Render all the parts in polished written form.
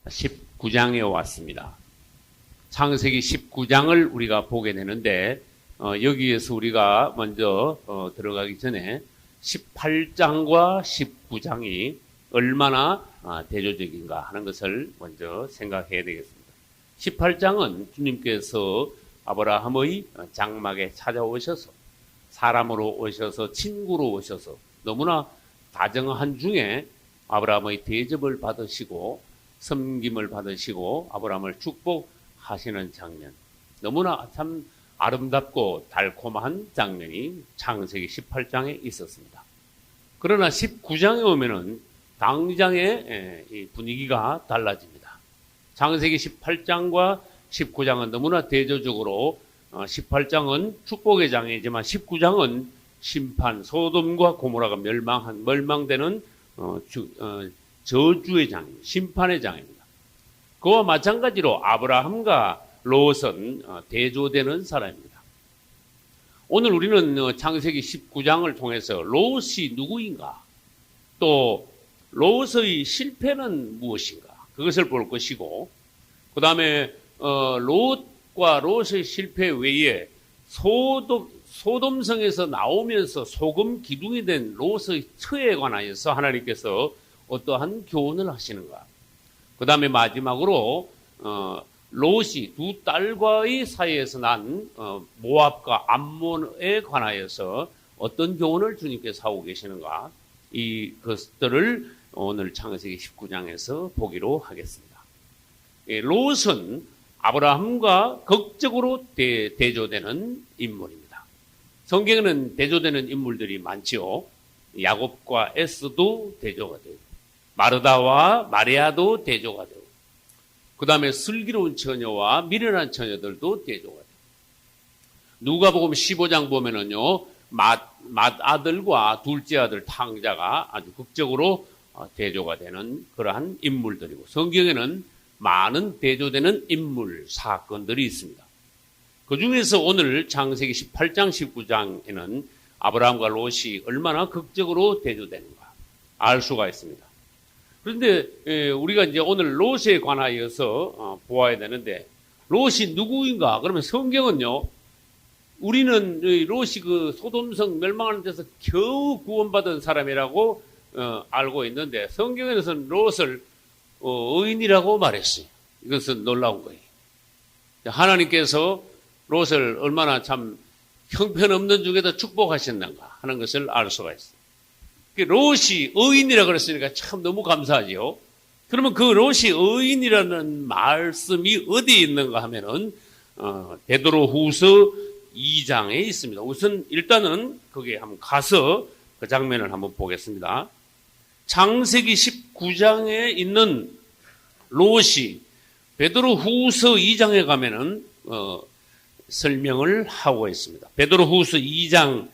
19장에 왔습니다. 창세기 19장을 우리가 보게 되는데 여기에서 우리가 먼저 들어가기 전에 18장과 19장이 얼마나 대조적인가 하는 것을 먼저 생각해야 되겠습니다. 18장은 주님께서 아브라함의 장막에 찾아오셔서 사람으로 오셔서 친구로 오셔서 너무나 다정한 중에 아브라함의 대접을 받으시고 섬김을 받으시고 아브라함을 축복하시는 장면, 너무나 참 아름답고 달콤한 장면이 창세기 18장에 있었습니다. 그러나 19장에 오면은 당장의 분위기가 달라집니다. 창세기 18장과 19장은 너무나 대조적으로 18장은 축복의 장이지만 19장은 심판, 소돔과 고모라가 멸망되는 저주의 장입니다. 심판의 장입니다. 그와 마찬가지로 아브라함과 롯은 대조되는 사람입니다. 오늘 우리는 창세기 19장을 통해서 롯이 누구인가, 또 롯의 실패는 무엇인가, 그것을 볼 것이고, 그 다음에 롯과 롯의 실패 외에 소돔성에서 나오면서 소금 기둥이 된 롯의 처에 관하여서 하나님께서 어떠한 교훈을 하시는가. 그 다음에 마지막으로 롯이 두 딸과의 사이에서 난 모압과 암몬에 관하여서 어떤 교훈을 주님께서 하고 계시는가, 이 것들을 오늘 창세기 19장에서 보기로 하겠습니다. 롯은 아브라함과 극적으로 대조되는 인물입니다. 성경에는 대조되는 인물들이 많지요. 야곱과 에스도 대조가 되고, 마르다와 마리아도 대조가 되고, 그 다음에 슬기로운 처녀와 미련한 처녀들도 대조가 되고, 누가복음 15장 보면은요, 맏아들과 둘째 아들 탕자가 아주 극적으로 대조가 되는 그러한 인물들이고, 성경에는 많은 대조되는 인물, 사건들이 있습니다. 그 중에서 오늘 창세기 18장, 19장에는 아브라함과 롯이 얼마나 극적으로 대조되는가 알 수가 있습니다. 그런데 우리가 이제 오늘 롯에 관하여서 보아야 되는데, 롯이 누구인가? 그러면 성경은요, 우리는 롯이 그 소돔성 멸망하는 데서 겨우 구원받은 사람이라고 알고 있는데, 성경에서는 롯을 의인이라고 말했어요. 이것은 놀라운 거예요. 하나님께서 롯을 얼마나 참 형편없는 중에도 축복하셨는가 하는 것을 알 수가 있어요. 롯이 의인이라고 그랬으니까 참 너무 감사하죠. 그러면 그 롯이 의인이라는 말씀이 어디에 있는가 하면은 베드로후서 2장에 있습니다. 우선 일단은 거기에 한번 가서 그 장면을 한번 보겠습니다. 창세기 19장에 있는 롯이 베드로후서 2장에 가면은 설명을 하고 있습니다. 베드로후서 2장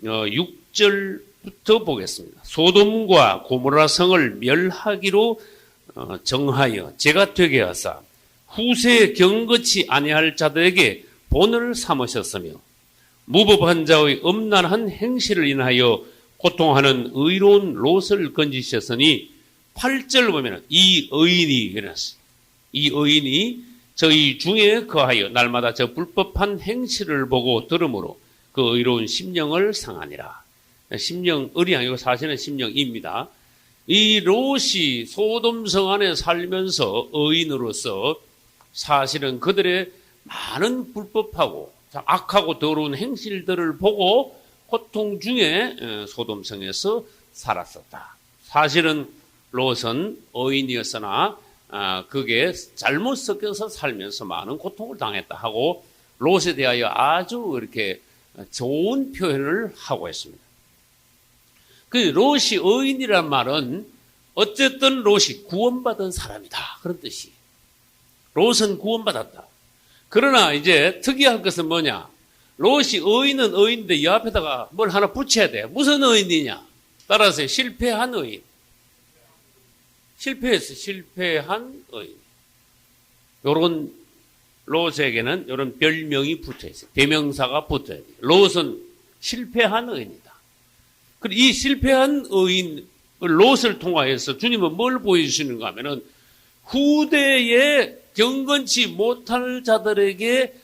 6절부터 보겠습니다. 소돔과 고모라 성을 멸하기로 정하여 제가 되게 하사 후세에 경거치 아니할 자들에게 본을 삼으셨으며 무법한 자의 음란한 행실을 인하여 고통하는 의로운 롯을 건지셨으니 8절 보면 이 의인이 일어났어요. 이 의인이 저희 중에 거하여 날마다 저 불법한 행실을 보고 들음으로 그 의로운 심령을 상하니라. 심령을이 아니고 사실은 심령입니다. 이 롯이 소돔성 안에 살면서 의인으로서 사실은 그들의 많은 불법하고 악하고 더러운 행실들을 보고 고통 중에 소돔성에서 살았었다. 사실은 롯은 의인이었으나 그게 잘못 섞여서 살면서 많은 고통을 당했다 하고 롯에 대하여 아주 이렇게 좋은 표현을 하고 있습니다. 그 롯이 의인이란 말은 어쨌든 롯이 구원받은 사람이다, 그런 뜻이에요. 롯은 구원받았다. 그러나 이제 특이할 것은 뭐냐? 롯이 의인은 의인인데 이 앞에다가 뭘 하나 붙여야 돼. 무슨 의인이냐? 따라서 실패한 의인. 실패한 의인. 요런 롯에게는 요런 별명이 붙어 있어요. 대명사가 붙어야 돼요. 롯은 실패한 의인이다. 그리고 이 실패한 의인 롯을 통하여서 주님은 뭘 보여주시는가 하면은 후대에 경건치 못할 자들에게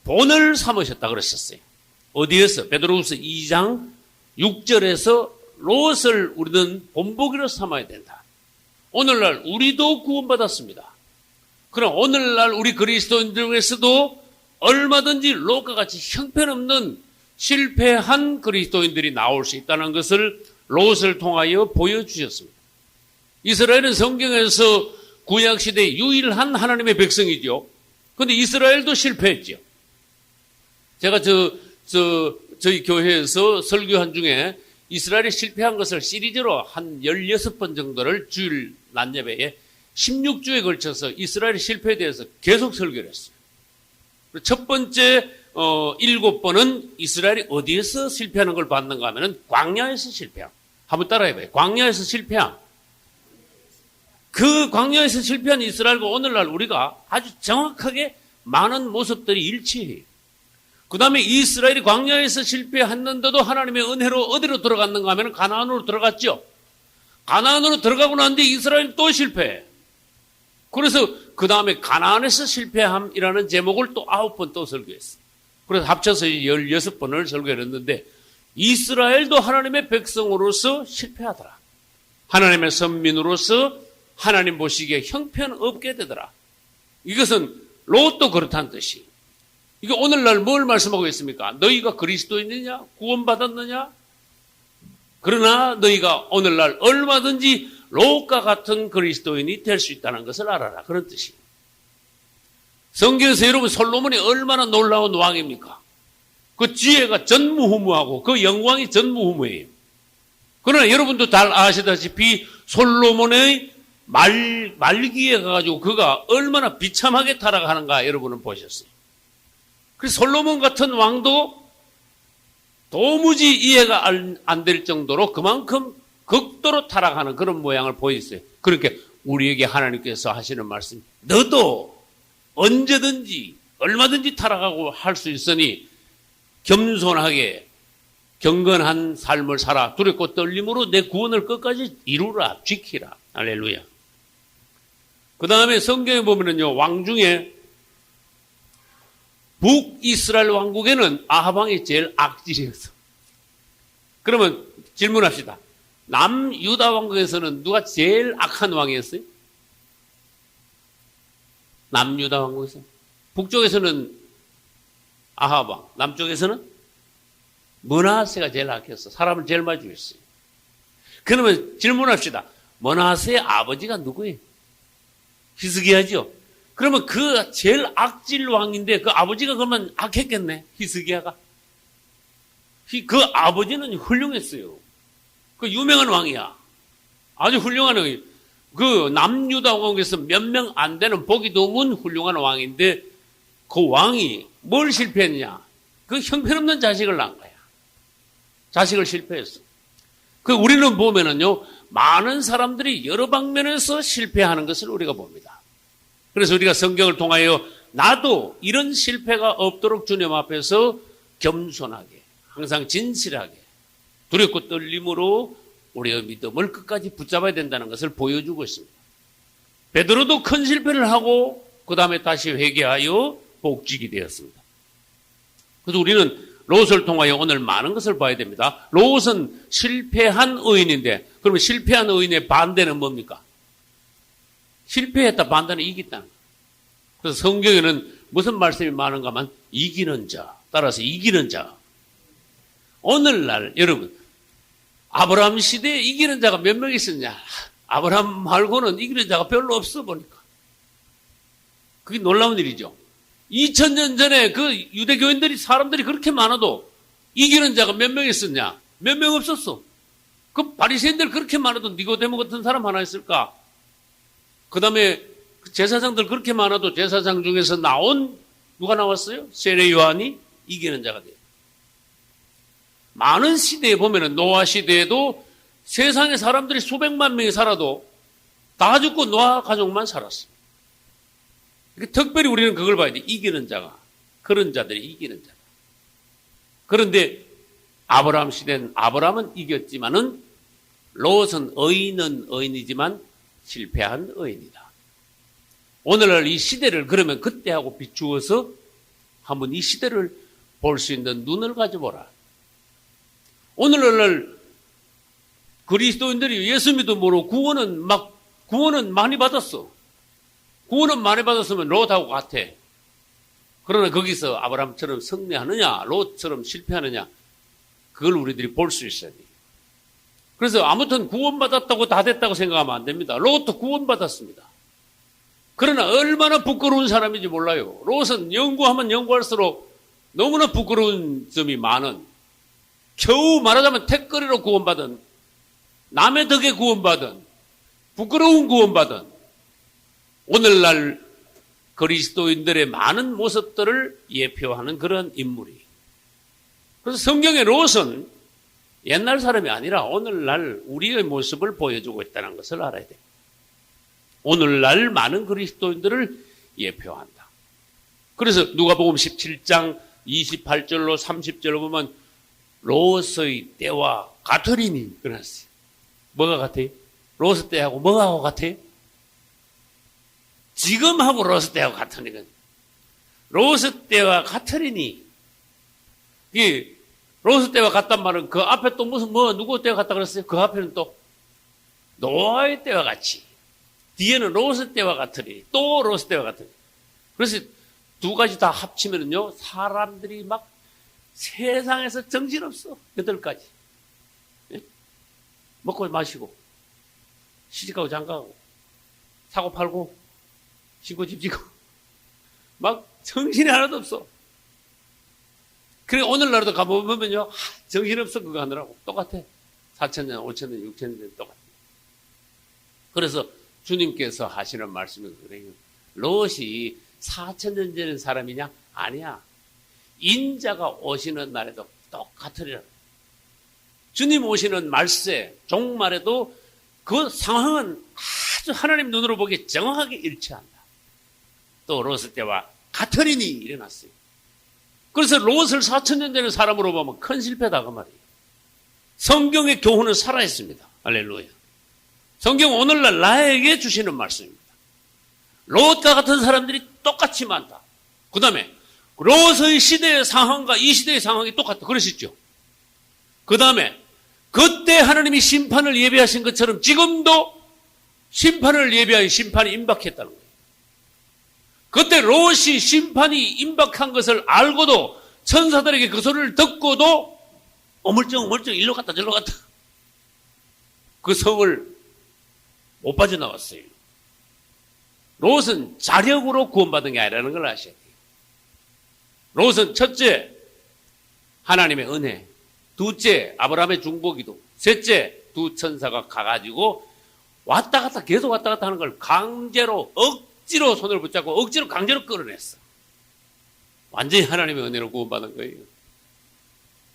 본을 삼으셨다 그러셨어요. 어디에서? 베드로후서 2장 6절에서 롯을 우리는 본보기로 삼아야 된다. 오늘날 우리도 구원받았습니다. 그럼 오늘날 우리 그리스도인들 중에서도 얼마든지 롯과 같이 형편없는 실패한 그리스도인들이 나올 수 있다는 것을 롯을 통하여 보여주셨습니다. 이스라엘은 성경에서 구약시대 유일한 하나님의 백성이죠. 그런데 이스라엘도 실패했죠. 제가 저희 교회에서 설교한 중에 이스라엘이 실패한 것을 시리즈로 한 16번 정도를 주일 낮예배에 16주에 걸쳐서 이스라엘의 실패에 대해서 계속 설교를 했어요. 첫 번째 7번은 이스라엘이 어디에서 실패하는 걸 봤는가 하면은 광야에서 실패함. 한번 따라해봐요. 광야에서 실패함. 그 광야에서 실패한 이스라엘과 오늘날 우리가 아주 정확하게 많은 모습들이 일치해요. 그 다음에 이스라엘이 광야에서 실패했는데도 하나님의 은혜로 어디로 들어갔는가 하면 가나안으로 들어갔죠. 가나안으로 들어가고 난 뒤에 이스라엘이 또 실패해. 그래서 그 다음에 가나안에서 실패함이라는 제목을 또 9번 또 설교했어요. 그래서 합쳐서 16번을 설교했는데 이스라엘도 하나님의 백성으로서 실패하더라. 하나님의 선민으로서 하나님 보시기에 형편없게 되더라. 이것은 롯도 그렇다는 뜻이. 이게 오늘날 뭘 말씀하고 있습니까? 너희가 그리스도인이냐? 구원받았느냐? 그러나 너희가 오늘날 얼마든지 롯과 같은 그리스도인이 될 수 있다는 것을 알아라. 그런 뜻이에요. 성경에서 여러분 솔로몬이 얼마나 놀라운 왕입니까? 그 지혜가 전무후무하고 그 영광이 전무후무해요. 그러나 여러분도 잘 아시다시피 솔로몬의 말기에 가가지고 그가 얼마나 비참하게 타락하는가 여러분은 보셨어요. 그래서 솔로몬 같은 왕도 도무지 이해가 안 될 정도로 그만큼 극도로 타락하는 그런 모양을 보였어요. 그렇게 우리에게 하나님께서 하시는 말씀, 너도 언제든지 얼마든지 타락하고 할 수 있으니 겸손하게 경건한 삶을 살아 두렵고 떨림으로 내 구원을 끝까지 이루라, 지키라. 할렐루야. 그 다음에 성경에 보면은요, 왕 중에 북이스라엘 왕국에는 아합 왕이 제일 악질이었어. 그러면 질문합시다. 남유다 왕국에서는 누가 제일 악한 왕이었어요? 남유다 왕국에서. 북쪽에서는 아합 왕, 남쪽에서는 므낫세가 제일 악했어. 사람을 제일 많이 죽였어요. 그러면 질문합시다. 므낫세의 아버지가 누구예요? 히스기야죠. 그러면 그 제일 악질 왕인데 그 아버지가 그러면 악했겠네. 히스기야가. 그 아버지는 훌륭했어요. 그 유명한 왕이야. 아주 훌륭한 왕이에요. 그 남유다 왕국에서 몇 명 안 되는 보기 드문 훌륭한 왕인데 그 왕이 뭘 실패했냐? 그 형편없는 자식을 낳은 거야. 자식을 실패했어. 그 우리는 보면은요, 많은 사람들이 여러 방면에서 실패하는 것을 우리가 봅니다. 그래서 우리가 성경을 통하여 나도 이런 실패가 없도록 주님 앞에서 겸손하게, 항상 진실하게, 두렵고 떨림으로 우리의 믿음을 끝까지 붙잡아야 된다는 것을 보여주고 있습니다. 베드로도 큰 실패를 하고 그 다음에 다시 회개하여 복직이 되었습니다. 그래서 우리는 롯을 통하여 오늘 많은 것을 봐야 됩니다. 롯은 실패한 의인인데 그러면 실패한 의인의 반대는 뭡니까? 실패했다 반대는 이겼다는 거예요. 그래서 성경에는 무슨 말씀이 많은가 하면 이기는 자, 따라서 이기는 자. 오늘날 여러분 아브라함 시대에 이기는 자가 몇 명 있었냐? 아브라함 말고는 이기는 자가 별로 없어 보니까. 그게 놀라운 일이죠. 2000년 전에 그 유대교인들이 사람들이 그렇게 많아도 이기는 자가 몇 명 있었냐? 몇 명 없었어. 그 바리새인들 그렇게 많아도 니고데모 같은 사람 하나 있을까? 그 다음에 제사장들 그렇게 많아도 제사장 중에서 나온 누가 나왔어요? 세례 요한이 이기는 자가 돼요. 많은 시대에 보면은 노아 시대에도 세상에 사람들이 수백만 명이 살아도 다 죽고 노아 가족만 살았어. 특별히 우리는 그걸 봐야 돼. 이기는 자가. 그런 자들이 이기는 자다. 그런데 아브라함 시대는 아브라함은 이겼지만은 롯은 의인은 의인이지만 실패한 의인이다. 오늘날 이 시대를 그러면 그때하고 비추어서 한번 이 시대를 볼 수 있는 눈을 가져보라. 오늘날 그리스도인들이 예수 믿어 모르고 구원은 많이 받았어. 구원은 많이 받았으면 롯하고 같아. 그러나 거기서 아브라함처럼 승리하느냐, 롯처럼 실패하느냐, 그걸 우리들이 볼 수 있어야 돼요. 그래서 아무튼 구원받았다고 다 됐다고 생각하면 안 됩니다. 롯도 구원받았습니다. 그러나 얼마나 부끄러운 사람인지 몰라요. 롯은 연구하면 연구할수록 너무나 부끄러운 점이 많은, 겨우 말하자면 택거리로 구원받은, 남의 덕에 구원받은, 부끄러운 구원받은, 오늘날 그리스도인들의 많은 모습들을 예표하는 그런 인물이. 그래서 성경의 롯은 옛날 사람이 아니라 오늘날 우리의 모습을 보여주고 있다는 것을 알아야 돼요. 오늘날 많은 그리스도인들을 예표한다. 그래서 누가복음 17장 28절로 30절로 보면 롯의 때와 같으리니 그랬어요. 뭐가 같아요? 롯의 때하고 뭐하고 같아요? 지금하고 롯의 때하고 같으니까. 롯의 때와 같으리니. 이 롯의 때와 같단 말은 그 앞에 또 무슨 누구 때와 같다 그랬어요? 그 앞에는 또 노아의 때와 같이. 뒤에는 롯의 때와 같으리. 또 롯의 때와 같으리. 그래서 두 가지 다 합치면은요, 사람들이 막 세상에서 정신없어. 8가지. 예? 먹고 마시고, 시집가고 장가가고, 사고 팔고, 신고 집 짓고, 막 정신이 하나도 없어. 그래, 오늘날도 가보면요, 정신없어. 그거 하느라고. 똑같아. 4,000년, 5,000년, 6,000년 똑같아. 그래서 주님께서 하시는 말씀이 그래요. 롯이 4,000년 전의 사람이냐? 아니야. 인자가 오시는 날에도 똑같으리라. 주님 오시는 말세, 종말에도 그 상황은 아주 하나님 눈으로 보기에 정확하게 일치한다. 또 롯의 때와 같으리니 일어났어요. 그래서 롯을 4,000년 전의 사람으로 보면 큰 실패다 그 말이에요. 성경의 교훈은 살아있습니다. 할렐루야. 성경 오늘날 나에게 주시는 말씀입니다. 롯과 같은 사람들이 똑같이 많다. 그 다음에 롯의 시대의 상황과 이 시대의 상황이 똑같다. 그러시죠? 그 다음에 그때 하나님이 심판을 예비하신 것처럼 지금도 심판을 예비하여 심판이 임박했다는 거예요. 그때 롯이 심판이 임박한 것을 알고도 천사들에게 그 소리를 듣고도 어물쩡 일로 갔다 저로 갔다 그 성을 못 빠져나왔어요. 롯은 자력으로 구원받은 게 아니라는 걸 아셔야 돼요. 롯은 첫째, 하나님의 은혜. 둘째, 아브라함의 중보기도. 셋째, 두 천사가 가가지고 왔다 갔다 계속 왔다 갔다 하는 걸 강제로 억지로 손을 붙잡고 억지로 강제로 끌어냈어. 완전히 하나님의 은혜로 구원받은 거예요.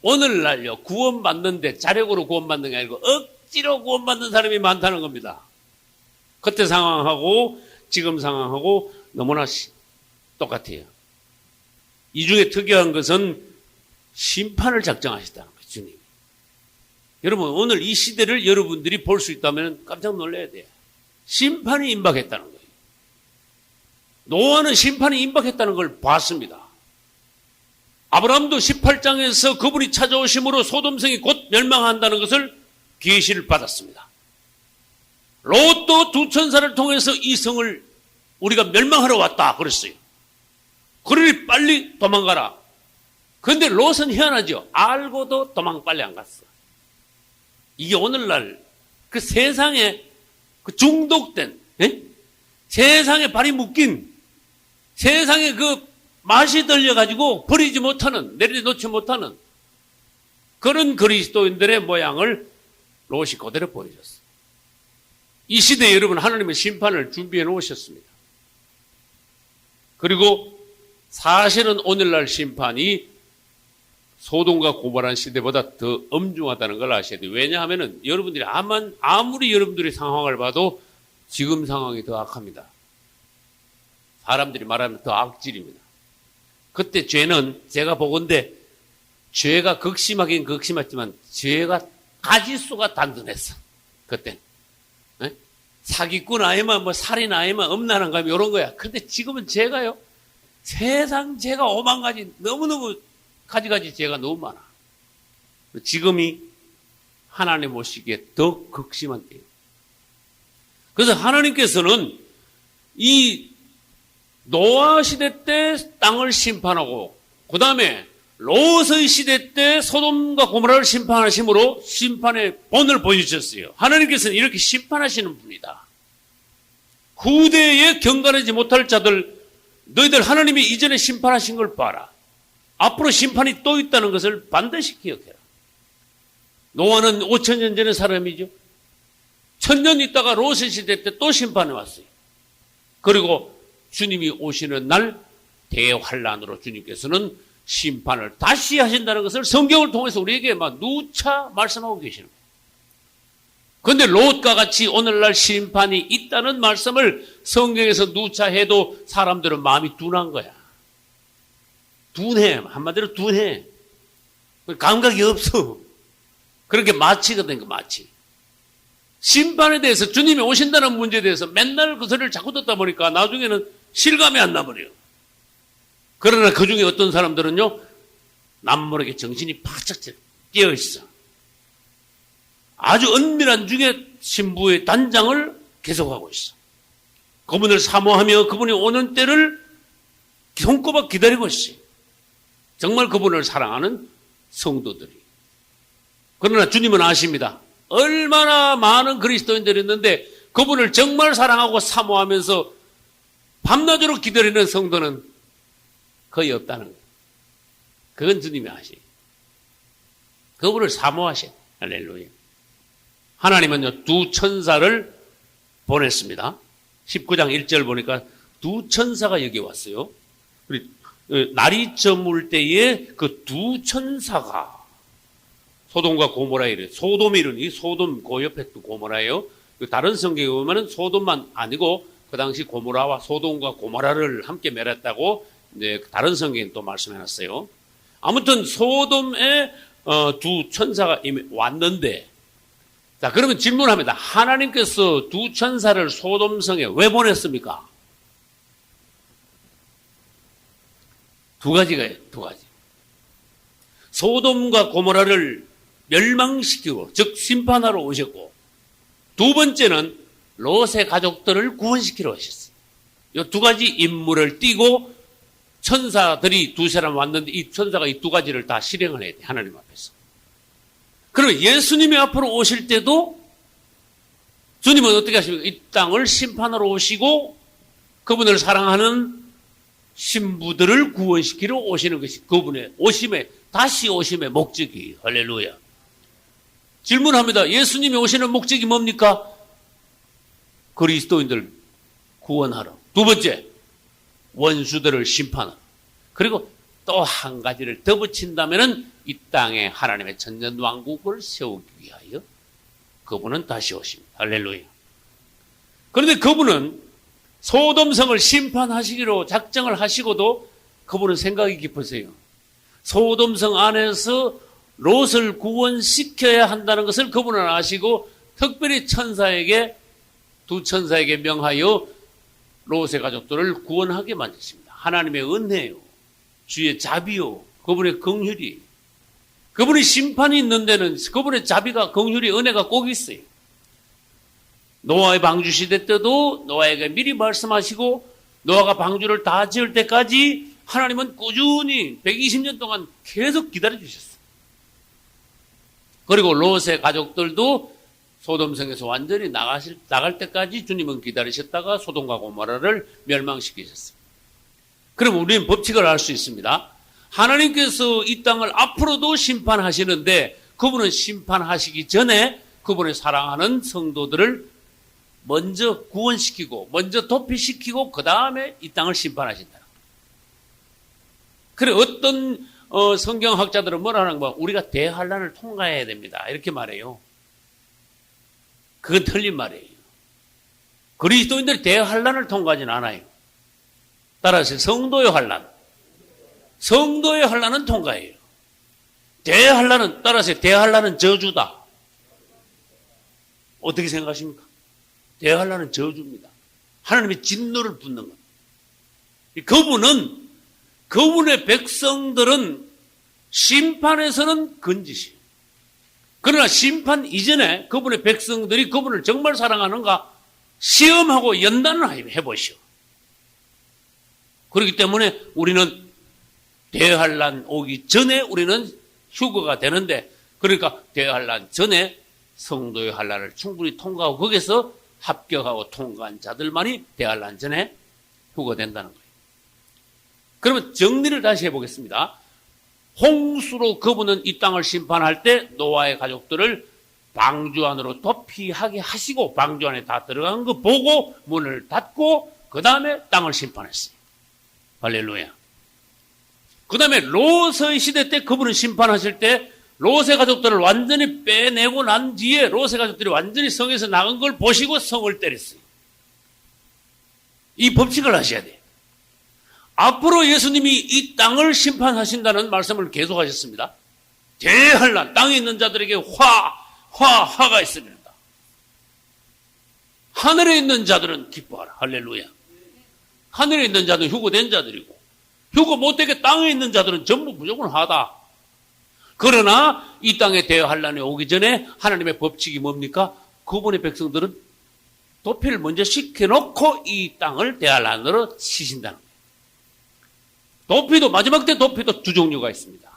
오늘날요, 구원받는데 자력으로 구원받는 게 아니고 억지로 구원받는 사람이 많다는 겁니다. 그때 상황하고 지금 상황하고 너무나 똑같아요. 이 중에 특이한 것은 심판을 작정하셨다는 거예요, 주님이. 여러분, 오늘 이 시대를 여러분들이 볼 수 있다면 깜짝 놀라야 돼요. 심판이 임박했다는 거예요. 노아는 심판이 임박했다는 걸 봤습니다. 아브라함도 18장에서 그분이 찾아오심으로 소돔성이 곧 멸망한다는 것을 계시를 받았습니다. 롯도 두 천사를 통해서 이 성을 우리가 멸망하러 왔다 그랬어요. 그러니 빨리 도망가라. 그런데 롯은 희한하죠. 알고도 도망 빨리 안 갔어. 이게 오늘날 그 세상에 그 중독된, 세상에 발이 묶인, 세상에 그 맛이 들려가지고 버리지 못하는, 내려놓지 못하는 그런 그리스도인들의 모양을 롯이 그대로 보여줬어요. 이 시대에 여러분 하나님의 심판을 준비해 놓으셨습니다. 그리고 사실은 오늘날 심판이 소돔과 고모라 시대보다 더 엄중하다는 걸 아셔야 돼요. 왜냐하면 여러분들이 아무리 여러분들의 상황을 봐도 지금 상황이 더 악합니다. 사람들이 말하면 더 악질입니다. 그때 죄는 제가 보건대 죄가 극심하긴 극심했지만 죄가 가지수가 단순했어. 그때는. 사기꾼 아니면 살인 아니면 음란한 가 이런 거야. 그런데 지금은 죄가요. 세상 죄가 오만 가지, 너무너무 가지가지 죄가 너무 많아. 지금이 하나님 보시기에 더 극심한 때예요. 그래서 하나님께서는 이 노아 시대 때 땅을 심판하고 그 다음에 롯의 시대 때 소돔과 고모라를 심판하심으로 심판의 본을 보여주셨어요. 하나님께서는 이렇게 심판하시는 분이다. 후대에 경건하지 못할 자들, 너희들 하나님이 이전에 심판하신 걸 봐라. 앞으로 심판이 또 있다는 것을 반드시 기억해라. 노아는 5,000년 전의 사람이죠. 1,000년 있다가 롯의 시대 때 또 심판해 왔어요. 그리고 주님이 오시는 날 대환란으로 주님께서는 심판을 다시 하신다는 것을 성경을 통해서 우리에게 누차 말씀하고 계시는 거예요. 그런데 롯과 같이 오늘날 심판이 있다는 말씀을 성경에서 누차 해도 사람들은 마음이 둔한 거야. 둔해. 한마디로 둔해. 감각이 없어. 그렇게 마치거든, 마치. 심판에 대해서 주님이 오신다는 문제에 대해서 맨날 그 소리를 자꾸 듣다 보니까 나중에는 실감이 안 나버려요. 그러나 그 중에 어떤 사람들은요, 남모르게 정신이 바짝 깨어있어. 아주 은밀한 중에 신부의 단장을 계속하고 있어. 그분을 사모하며 그분이 오는 때를 손꼽아 기다리고 있어요. 정말 그분을 사랑하는 성도들이. 그러나 주님은 아십니다. 얼마나 많은 그리스도인들이 있는데 그분을 정말 사랑하고 사모하면서 밤낮으로 기다리는 성도는 거의 없다는 거예요. 그건 주님이 아시죠. 그분을 사모하셔. 할렐루야. 하나님은요, 두 천사를 보냈습니다. 19장 1절 보니까 두 천사가 여기 왔어요. 날이 저물 때에 그 두 천사가 소돔과 고모라 이래. 소돔 이름이 소돔 그 옆에 또 고모라예요. 다른 성경에 보면은 소돔만 아니고 그 당시 고모라와 소돔과 고모라를 함께 멸했다고 이제 다른 성경에 또 말씀해놨어요. 아무튼 소돔에 두 천사가 이미 왔는데, 자 그러면 질문합니다. 하나님께서 두 천사를 소돔성에 왜 보냈습니까? 두 가지가요. 두 가지. 소돔과 고모라를 멸망시키고 즉 심판하러 오셨고, 두 번째는 롯의 가족들을 구원시키러 오셨어요. 이 두 가지 임무를 띠고 천사들이 두 사람 왔는데 이 천사가 이 두 가지를 다 실행을 해야 돼. 하나님 앞에서. 그러면 예수님이 앞으로 오실 때도 주님은 어떻게 하십니까? 이 땅을 심판하러 오시고 그분을 사랑하는 신부들을 구원시키러 오시는 것이 그분의 오심의, 다시 오심의 목적이에요. 할렐루야. 질문합니다. 예수님이 오시는 목적이 뭡니까? 그리스도인들 구원하러. 두 번째, 원수들을 심판하러. 그리고 또 한 가지를 더 붙인다면은 이 땅에 하나님의 천년왕국을 세우기 위하여 그분은 다시 오십니다. 할렐루야. 그런데 그분은 소돔성을 심판하시기로 작정을 하시고도 그분은 생각이 깊으세요. 소돔성 안에서 롯을 구원시켜야 한다는 것을 그분은 아시고 특별히 천사에게, 두 천사에게 명하여 롯의 가족들을 구원하게 만드십니다. 하나님의 은혜요, 주의 자비요, 그분의 긍휼이. 그분의 심판이 있는 데는 그분의 자비가, 긍휼이, 은혜가 꼭 있어요. 노아의 방주 시대 때도 노아에게 미리 말씀하시고 노아가 방주를 다 지을 때까지 하나님은 꾸준히 120년 동안 계속 기다려주셨어요. 그리고 롯의 가족들도 소돔성에서 완전히 나갈 때까지 주님은 기다리셨다가 소돔과 고모라를 멸망시키셨어요. 그럼 우리는 법칙을 알 수 있습니다. 하나님께서 이 땅을 앞으로도 심판하시는데 그분은 심판하시기 전에 그분의 사랑하는 성도들을 먼저 구원시키고 먼저 도피시키고 그 다음에 이 땅을 심판하신다. 그래 어떤 성경학자들은 뭐라 하는 거야? 우리가 대환란을 통과해야 됩니다. 이렇게 말해요. 그건 틀린 말이에요. 그리스도인들이 대환란을 통과하지는 않아요. 따라서 성도의 환란, 성도의 환란은 통과해요. 대환란은, 따라서 대환란은 저주다. 어떻게 생각하십니까? 대할라는 저주입니다. 하나님의 진노를 붓는 겁니다. 그분의 백성들은 심판에서는 건지시. 그러나 심판 이전에 그분의 백성들이 그분을 정말 사랑하는가 시험하고 연단을 해보시오. 그렇기 때문에 우리는 대환란 오기 전에 우리는 휴거가 되는데, 그러니까 대환란 전에 성도의 환란을 충분히 통과하고 거기서 합격하고 통과한 자들만이 대환란 전에 휴거된다는 거예요. 그러면 정리를 다시 해보겠습니다. 홍수로 그분은 이 땅을 심판할 때 노아의 가족들을 방주 안으로 도피하게 하시고 방주 안에 다 들어간 거 보고 문을 닫고 그 다음에 땅을 심판했어요. 할렐루야. 그 다음에 롯의 시대 때 그분은 심판하실 때 롯의 가족들을 완전히 빼내고 난 뒤에 롯의 가족들이 완전히 성에서 나간 걸 보시고 성을 때렸어요. 이 법칙을 하셔야 돼요. 앞으로 예수님이 이 땅을 심판하신다는 말씀을 계속하셨습니다. 대환란, 땅에 있는 자들에게 화가 있으리라. 하늘에 있는 자들은 기뻐하라. 할렐루야. 하늘에 있는 자들은 휴거된 자들이고 휴거 못되게 땅에 있는 자들은 전부 무조건 하다. 그러나 이 땅에 대환란이 오기 전에 하나님의 법칙이 뭡니까? 그분의 백성들은 도피를 먼저 시켜놓고 이 땅을 대환란으로 치신다는 거예요. 도피도 마지막 때 도피도 두 종류가 있습니다.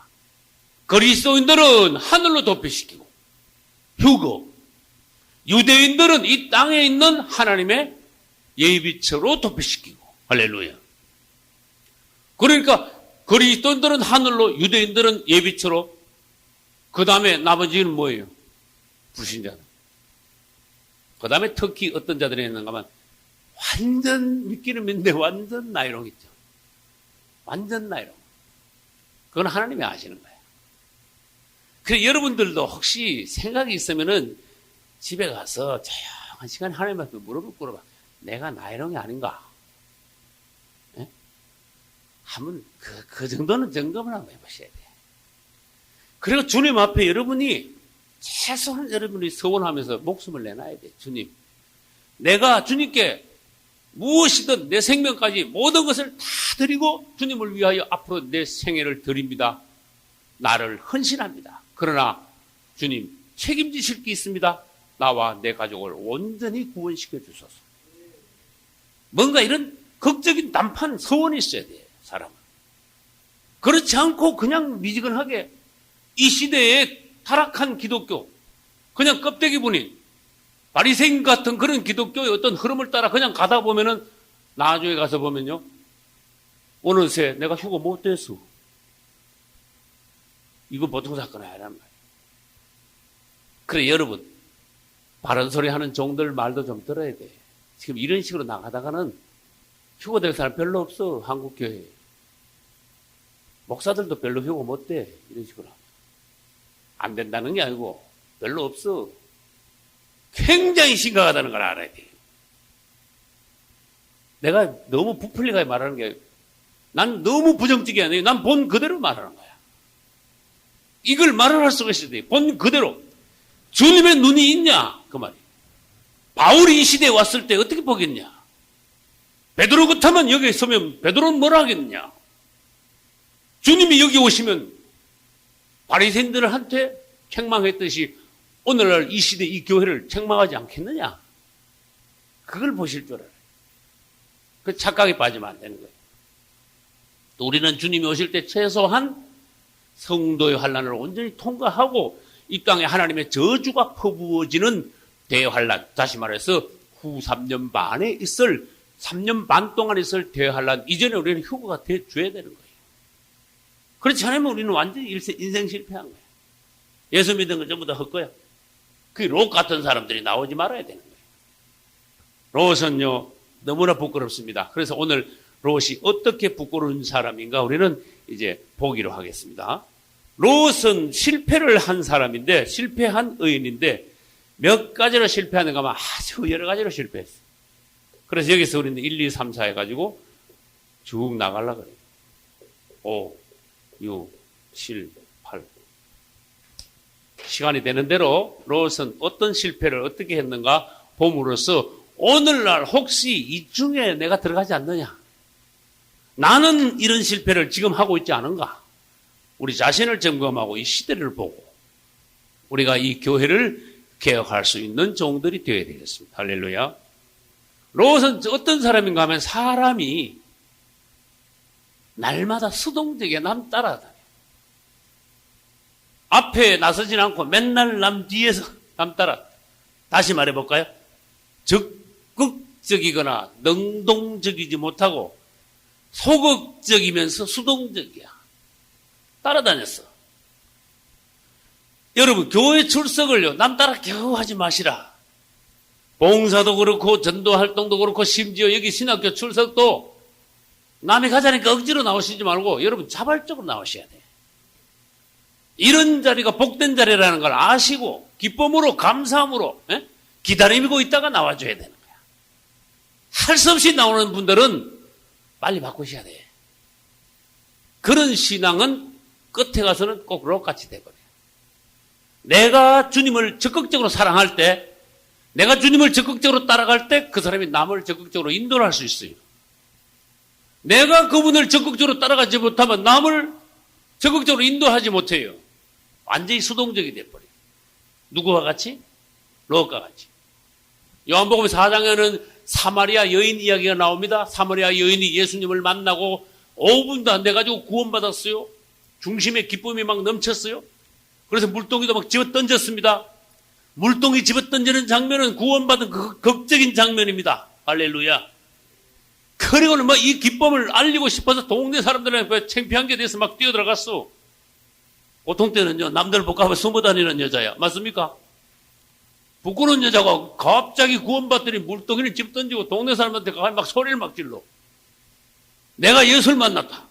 그리스도인들은 하늘로 도피시키고 휴거, 유대인들은 이 땅에 있는 하나님의 예비처로 도피시키고. 할렐루야. 그러니까 그리스도인들은 하늘로, 유대인들은 예비처로, 그 다음에 나머지는 뭐예요? 불신자들. 그 다음에 특히 어떤 자들이 있는가 하면 완전 믿기는 믿는데 완전 나이롱 있죠. 완전 나이롱. 그건 하나님이 아시는 거예요. 그래서 여러분들도 혹시 생각이 있으면은 집에 가서 조용한 시간에 하나님한테 물어봐. 내가 나이롱이 아닌가? 예? 한번 그 정도는 점검을 한번 해보셔야 돼요. 그리고 주님 앞에 여러분이 최소한 여러분이 서원하면서 목숨을 내놔야 돼요. 주님, 내가 주님께 무엇이든 내 생명까지 모든 것을 다 드리고 주님을 위하여 앞으로 내 생애를 드립니다. 나를 헌신합니다. 그러나 주님 책임지실 게 있습니다. 나와 내 가족을 온전히 구원시켜 주소서. 뭔가 이런 극적인 단판 서원이 있어야 돼요. 사람은. 그렇지 않고 그냥 미지근하게 이 시대에 타락한 기독교, 그냥 껍데기 분인 바리새인 같은 그런 기독교의 어떤 흐름을 따라 그냥 가다 보면은 나중에 가서 보면요, 어느새 내가 휴거 못 됐어. 이거 보통 사건 아니란 말이에요. 그래, 여러분, 바른 소리 하는 종들 말도 좀 들어야 돼. 지금 이런 식으로 나가다가는 휴거 될 사람 별로 없어. 한국교회에. 목사들도 별로 휴거 못 돼. 이런 식으로. 안 된다는 게 아니고 별로 없어. 굉장히 심각하다는 걸 알아야 돼. 내가 너무 부풀리게 말하는 게, 난 너무 부정적이 아니에요. 난 본 그대로 말하는 거야. 이걸 말을 할 수가 있어야 돼. 본 그대로. 주님의 눈이 있냐? 그 말이에요. 바울이 이 시대에 왔을 때 어떻게 보겠냐? 베드로 같으면 여기 서면 베드로는 뭐라 하겠느냐? 주님이 여기 오시면 바리새인들한테 책망했듯이 오늘날 이 시대 이 교회를 책망하지 않겠느냐? 그걸 보실 줄 알아요. 그 착각에 빠지면 안 되는 거예요. 또 우리는 주님이 오실 때 최소한 성도의 환난을 온전히 통과하고 이 땅에 하나님의 저주가 퍼부어지는 대환란, 다시 말해서 후 3년 반에 있을 3년 반 동안 있을 대환란 이전에 우리는 휴거가 돼줘야 되는 거예요. 그렇지 않으면 우리는 완전히 인생 실패한 거예요. 예수 믿은 건 전부 다 헛거야. 그 롯 같은 사람들이 나오지 말아야 되는 거예요. 롯은요 너무나 부끄럽습니다. 그래서 오늘 롯이 어떻게 부끄러운 사람인가 우리는 이제 보기로 하겠습니다. 롯은 실패를 한 사람인데, 실패한 의인인데 몇 가지로 실패하는가 하면 아주 여러 가지로 실패했어요. 그래서 여기서 우리는 1, 2, 3, 4 해가지고 쭉 나가려고 그래요. 5, 6, 7, 8. 시간이 되는 대로 롯은 어떤 실패를 어떻게 했는가 봄으로써 오늘날 혹시 이 중에 내가 들어가지 않느냐? 나는 이런 실패를 지금 하고 있지 않은가? 우리 자신을 점검하고 이 시대를 보고 우리가 이 교회를 개혁할 수 있는 종들이 되어야 되겠습니다. 할렐루야. 롯은 어떤 사람인가 하면 사람이 날마다 수동적이게 남 따라다녀요. 앞에 나서진 않고 맨날 남 뒤에서 남 따라. 다시 말해볼까요? 적극적이거나 능동적이지 못하고 소극적이면서 수동적이야. 따라다녔어. 여러분, 교회 출석을요, 남 따라 겨우 하지 마시라. 봉사도 그렇고, 전도 활동도 그렇고, 심지어 여기 신학교 출석도 남이 가자니까 억지로 나오시지 말고, 여러분, 자발적으로 나오셔야 돼. 이런 자리가 복된 자리라는 걸 아시고, 기쁨으로, 감사함으로, 기다리고 있다가 나와줘야 되는 거야. 할 수 없이 나오는 분들은 빨리 바꾸셔야 돼. 그런 신앙은 끝에 가서는 꼭 롯같이 돼버려요. 내가 주님을 적극적으로 사랑할 때, 내가 주님을 적극적으로 따라갈 때 그 사람이 남을 적극적으로 인도를 할 수 있어요. 내가 그분을 적극적으로 따라가지 못하면 남을 적극적으로 인도하지 못해요. 완전히 수동적이 돼버려요. 누구와 같이? 롯과 같이. 요한복음 4장에는 사마리아 여인 이야기가 나옵니다. 사마리아 여인이 예수님을 만나고 5분도 안 돼가지고 구원받았어요. 중심에 기쁨이 막 넘쳤어요. 그래서 물동이도 막 집어 던졌습니다. 물동이 집어 던지는 장면은 구원받은 극적인 장면입니다. 할렐루야. 그리고는 막 이 기쁨을 알리고 싶어서 동네 사람들한테 창피한 게 돼서 막 뛰어들어갔어. 보통 때는요, 남들 볼까봐 숨어 다니는 여자야. 맞습니까? 부끄러운 여자가 갑자기 구원받더니 물동이를 집어 던지고 동네 사람한테 막 소리를 막 질러. 내가 예수를 만났다.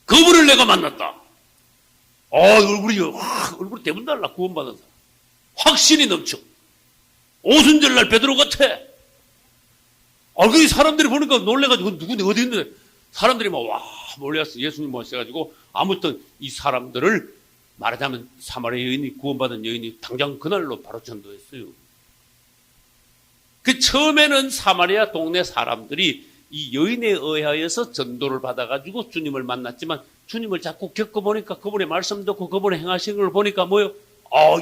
그분을 내가 만났다. 얼굴이 대문 달라, 구원받은 사람. 확신이 넘쳐. 오순절날 베드로 같아. 그 사람들이 보니까 놀래가지고, 누구니, 어디 있는데? 사람들이 막, 몰려왔어. 예수님 모셔가지고, 아무튼 이 사람들을 말하자면 사마리아 여인이, 구원받은 여인이 당장 그날로 바로 전도했어요. 처음에는 사마리아 동네 사람들이 이 여인에 의하여서 전도를 받아가지고 주님을 만났지만, 주님을 자꾸 겪어보니까 그분의 말씀 듣고 그분의 행하신 걸 보니까 뭐요?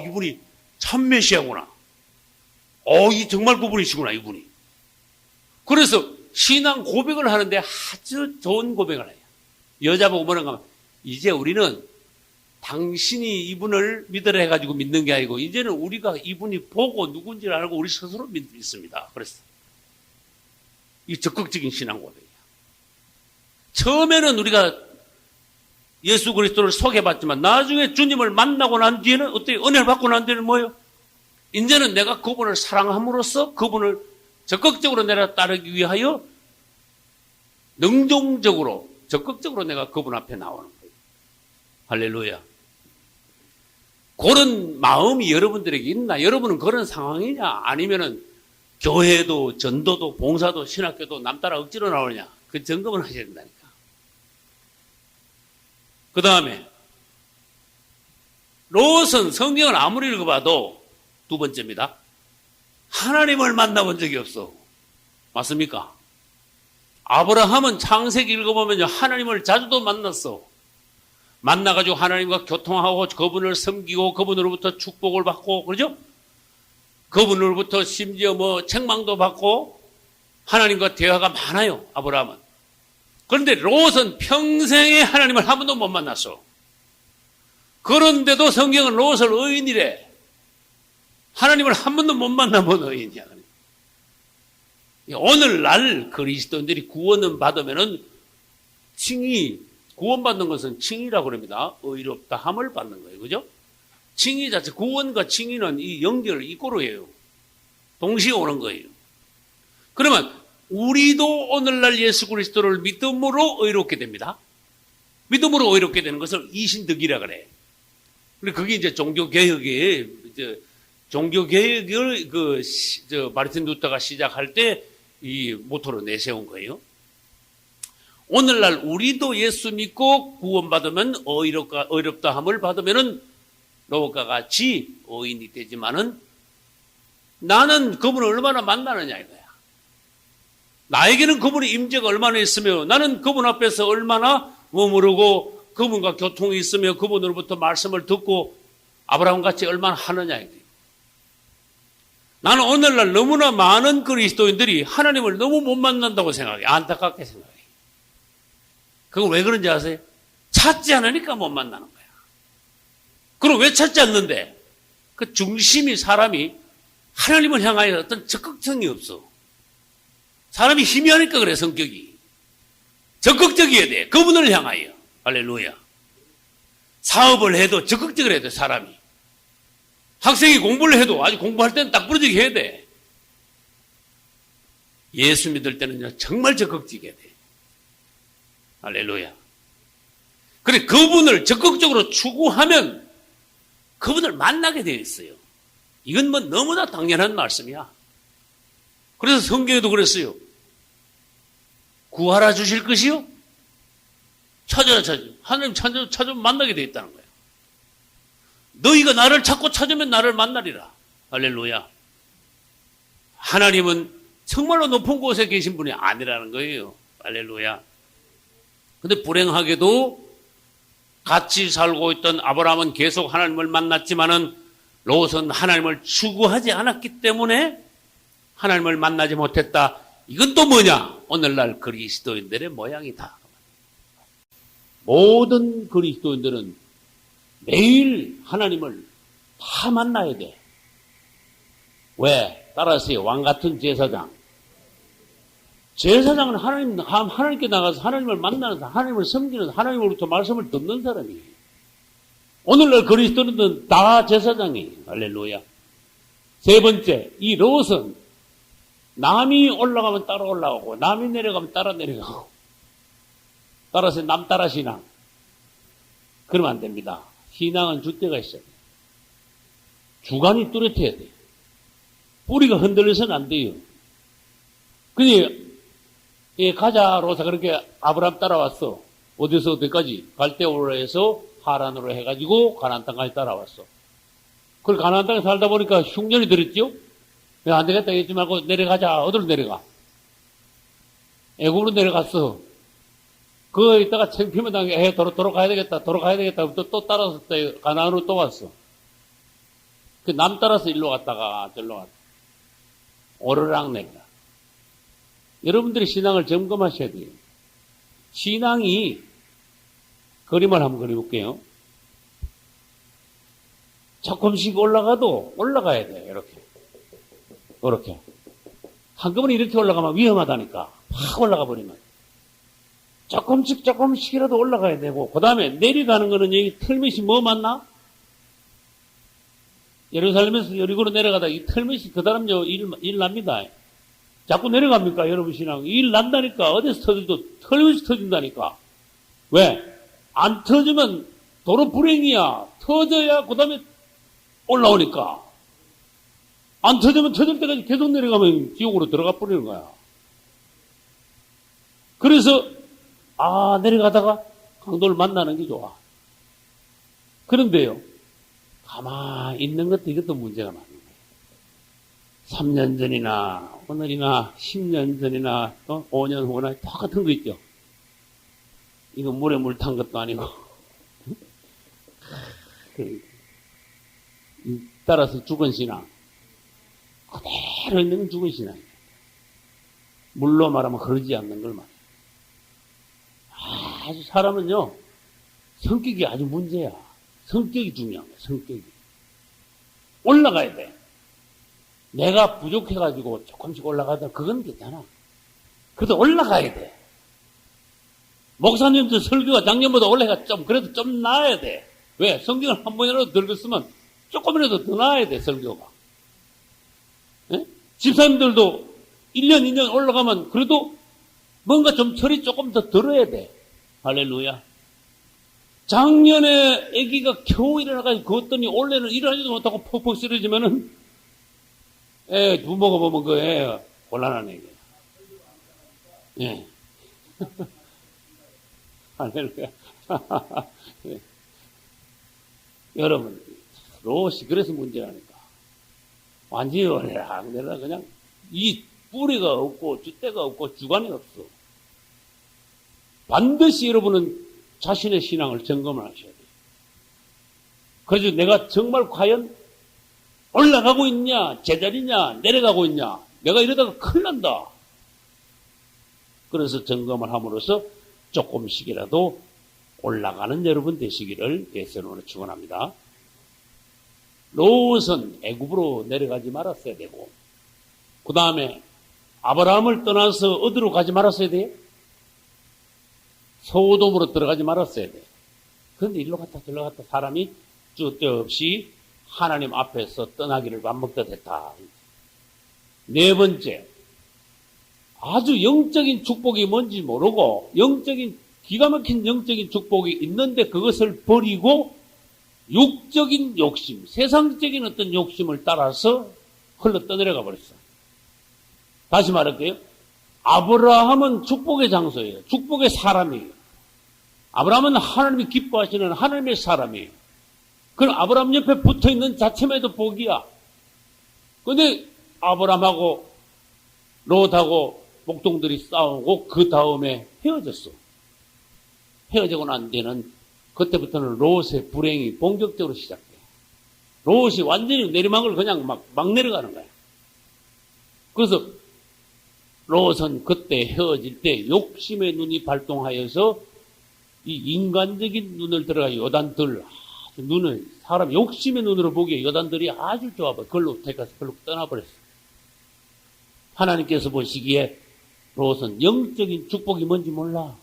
이분이 참 메시아구나. 이 정말 그분이시구나, 이분이. 그래서 신앙 고백을 하는데 아주 좋은 고백을 해요. 여자 보고 뭐라고 하면, 이제 우리는 당신이 이분을 믿으라 해가지고 믿는 게 아니고, 이제는 우리가 이분이 보고 누군지를 알고 우리 스스로 믿습니다. 그랬어. 이 적극적인 신앙 고백이야. 처음에는 우리가 예수 그리스도를 소개받지만 나중에 주님을 만나고 난 뒤에는 어때요? 은혜를 받고 난 뒤에는 뭐예요? 이제는 내가 그분을 사랑함으로써 그분을 적극적으로 내가 따르기 위하여 능동적으로 적극적으로 내가 그분 앞에 나오는 거예요. 할렐루야. 그런 마음이 여러분들에게 있나? 여러분은 그런 상황이냐? 아니면은 교회도 전도도 봉사도 신학교도 남 따라 억지로 나오느냐? 그 점검을 하셔야 된다니까. 그 다음에 롯은 성경을 아무리 읽어봐도 두 번째입니다. 하나님을 만나본 적이 없어. 맞습니까? 아브라함은 창세기 읽어보면 하나님을 자주도 만났어. 만나가지고 하나님과 교통하고 그분을 섬기고 그분으로부터 축복을 받고 그러죠? 그분으로부터 심지어 책망도 받고 하나님과 대화가 많아요. 아브라함은. 그런데 롯은 평생에 하나님을 한 번도 못 만났어. 그런데도 성경은 롯을 의인이래. 하나님을 한 번도 못 만나본 의인이야. 오늘날 그리스도인들이 구원을 받으면은 구원받는 것은 칭의라고 그럽니다. 의롭다함을 받는 거예요. 그죠? 칭의 자체, 구원과 칭의는 이 연결을 이꼬로 해요. 동시에 오는 거예요. 그러면 우리도 오늘날 예수 그리스도를 믿음으로 의롭게 됩니다. 믿음으로 의롭게 되는 것을 이신득이라 그래. 그리고 그게 이제 종교개혁을 마르틴 루터가 시작할 때 이 모토로 내세운 거예요. 오늘날 우리도 예수 믿고 구원받으면 의롭다함을 받으면은 롯과 같이 의인이 되지만은 나는 그분을 얼마나 만나느냐 이거야. 나에게는 그분의 임재가 얼마나 있으며 나는 그분 앞에서 얼마나 머무르고 그분과 교통이 있으며 그분으로부터 말씀을 듣고 아브라함같이 얼마나 하느냐 이거야. 나는 오늘날 너무나 많은 그리스도인들이 하나님을 너무 못 만난다고 생각해. 안타깝게 생각해. 그건 왜 그런지 아세요? 찾지 않으니까 못 만나는 거야. 그럼 왜 찾지 않는데? 그 중심이 사람이 하나님을 향하여 어떤 적극성이 없어. 사람이 희미하니까 그래, 성격이. 적극적이어야 돼. 그분을 향하여. 할렐루야. 사업을 해도 적극적으로 해야 돼, 사람이. 학생이 공부를 해도 아주 공부할 때는 딱 부러지게 해야 돼. 예수 믿을 때는요, 정말 적극적이어야 돼. 할렐루야. 그래, 그분을 적극적으로 추구하면 그분을 만나게 되어 있어요. 이건 뭐 너무나 당연한 말씀이야. 그래서 성경에도 그랬어요. 구하라 주실 것이요? 찾아라 찾아. 하나님 찾으면 만나게 되어 있다는 거예요. 너희가 나를 찾고 찾으면 나를 만나리라. 할렐루야. 하나님은 정말로 높은 곳에 계신 분이 아니라는 거예요. 할렐루야. 근데 불행하게도 같이 살고 있던 아브라함은 계속 하나님을 만났지만은 롯은 하나님을 추구하지 않았기 때문에 하나님을 만나지 못했다. 이건 또 뭐냐? 오늘날 그리스도인들의 모양이다. 모든 그리스도인들은 매일 하나님을 다 만나야 돼. 왜? 따라하세요. 왕같은 제사장. 제사장은 하나님께 나가서 하나님을 만나는 사람, 하나님을 섬기는, 하나님으로부터 말씀을 듣는 사람이에요. 오늘날 그리스도인들은 다 제사장이에요. 할렐루야. 세 번째, 이 롯은 남이 올라가면 따라 올라가고, 남이 내려가면 따라 내려가고. 따라서 남 따라 신앙. 그러면 안 됩니다. 신앙은 줏대가 있어야 돼요. 주관이 뚜렷해야 돼요. 뿌리가 흔들려서는 안 돼요. 그니 가자 롯아 그렇게 아브라함 따라왔어. 어디서 어디까지? 갈대오르에서 하란으로 해가지고 가나안 땅까지 따라왔어. 그걸 가나안 땅에 살다 보니까 흉년이 들었죠. 안 되겠다 했지 말고 내려가자. 어디로 내려가? 애국으로 내려갔어. 그거 있다가 창피면 당해 도로 가야 되겠다. 도로 가야 되겠다. 또 따라서 가나안으로 또 왔어. 그 남 따라서 일로 갔다가 절로 갔다. 오르락 내리락. 여러분들이 신앙을 점검하셔야 돼요. 신앙이 그림을 한번 그려볼게요. 조금씩 올라가도 올라가야 돼요. 이렇게. 이렇게. 한꺼번에 이렇게 올라가면 위험하다니까. 확 올라가 버리면. 조금씩이라도 올라가야 되고, 그 다음에 내려가는 거는 여기 털met이 뭐 맞나? 예루살렘에서 여리고로 내려가다 이 털met이 그 다음요 일 납니다. 자꾸 내려갑니까? 여러분 신앙. 일 난다니까. 어디서 터져도 털met이 터진다니까. 왜? 안 터지면 도로 불행이야. 터져야 그 다음에 올라오니까. 안 터지면 터질 때까지 계속 내려가면 지옥으로 들어가 버리는 거야. 그래서 내려가다가 강도를 만나는 게 좋아. 그런데요, 가만히 있는 것도 이것도 문제가 많은 거예요. 3년 전이나 오늘이나 10년 전이나 5년 후나 똑같은 거 있죠. 이거 물에 물 탄 것도 아니고 따라서 죽은 신앙. 그대로 있는 건 죽은 신앙이에요. 물로 말하면 흐르지 않는 걸 말해요. 아주 사람은요, 성격이 아주 문제야. 성격이 중요한 거야, 성격이. 올라가야 돼. 내가 부족해가지고 조금씩 올라가다 그건 괜찮아. 그래도 올라가야 돼. 목사님들 설교가 작년보다 올해가 그래도 좀 나아야 돼. 왜? 성경을 한 번이라도 더 읽었으면 조금이라도 더 나아야 돼, 설교가. 예? 집사님들도 1년, 2년 올라가면 그래도 뭔가 좀 철이 조금 더 들어야 돼. 할렐루야. 작년에 아기가 겨우 일어나가지고 그었더니 올해는 일어나지도 못하고 퍽퍽 쓰러지면은 부모가 보면 그 애 곤란하네. 예. 할렐루야. 여러분, 롯이 그래서 문제라니까. 완전히 내려 그냥 이 뿌리가 없고 줏대가 없고 주관이 없어. 반드시 여러분은 자신의 신앙을 점검을 하셔야 돼요. 그래서 내가 정말 과연 올라가고 있냐, 제자리냐, 내려가고 있냐, 내가 이러다가 큰일 난다. 그래서 점검을 함으로써 조금씩이라도 올라가는 여러분 되시기를 예수님으로 축원합니다. 롯은 애굽으로 내려가지 말았어야 되고, 그 다음에 아브라함을 떠나서 어디로 가지 말았어야 돼요? 소돔으로 들어가지 말았어야 돼요. 그런데 일로 갔다 저로 갔다 사람이 쭈떼없이 하나님 앞에서 떠나기를 맘먹다 됐다. 네 번째, 아주 영적인 축복이 뭔지 모르고 기가 막힌 영적인 축복이 있는데 그것을 버리고 육적인 욕심, 세상적인 어떤 욕심을 따라서 흘러 떠내려가 버렸어. 다시 말할게요. 아브라함은 축복의 장소예요. 축복의 사람이에요. 아브라함은 하나님이 기뻐하시는 하나님의 사람이에요. 그럼 아브라함 옆에 붙어 있는 자체만도 복이야. 근데 아브라함하고 롯하고 목동들이 싸우고 그 다음에 헤어졌어. 헤어지고 난 뒤는 그때부터는 롯의 불행이 본격적으로 시작돼. 롯이 완전히 내리막을 그냥 막 내려가는 거야. 그래서 롯은 그때 헤어질 때 욕심의 눈이 발동하여서 이 인간적인 눈을 들어가 요단들, 눈을, 사람 욕심의 눈으로 보기에 요단들이 아주 좋아 보여. 그걸로 택해서 그걸로 떠나버렸어. 하나님께서 보시기에 롯은 영적인 축복이 뭔지 몰라.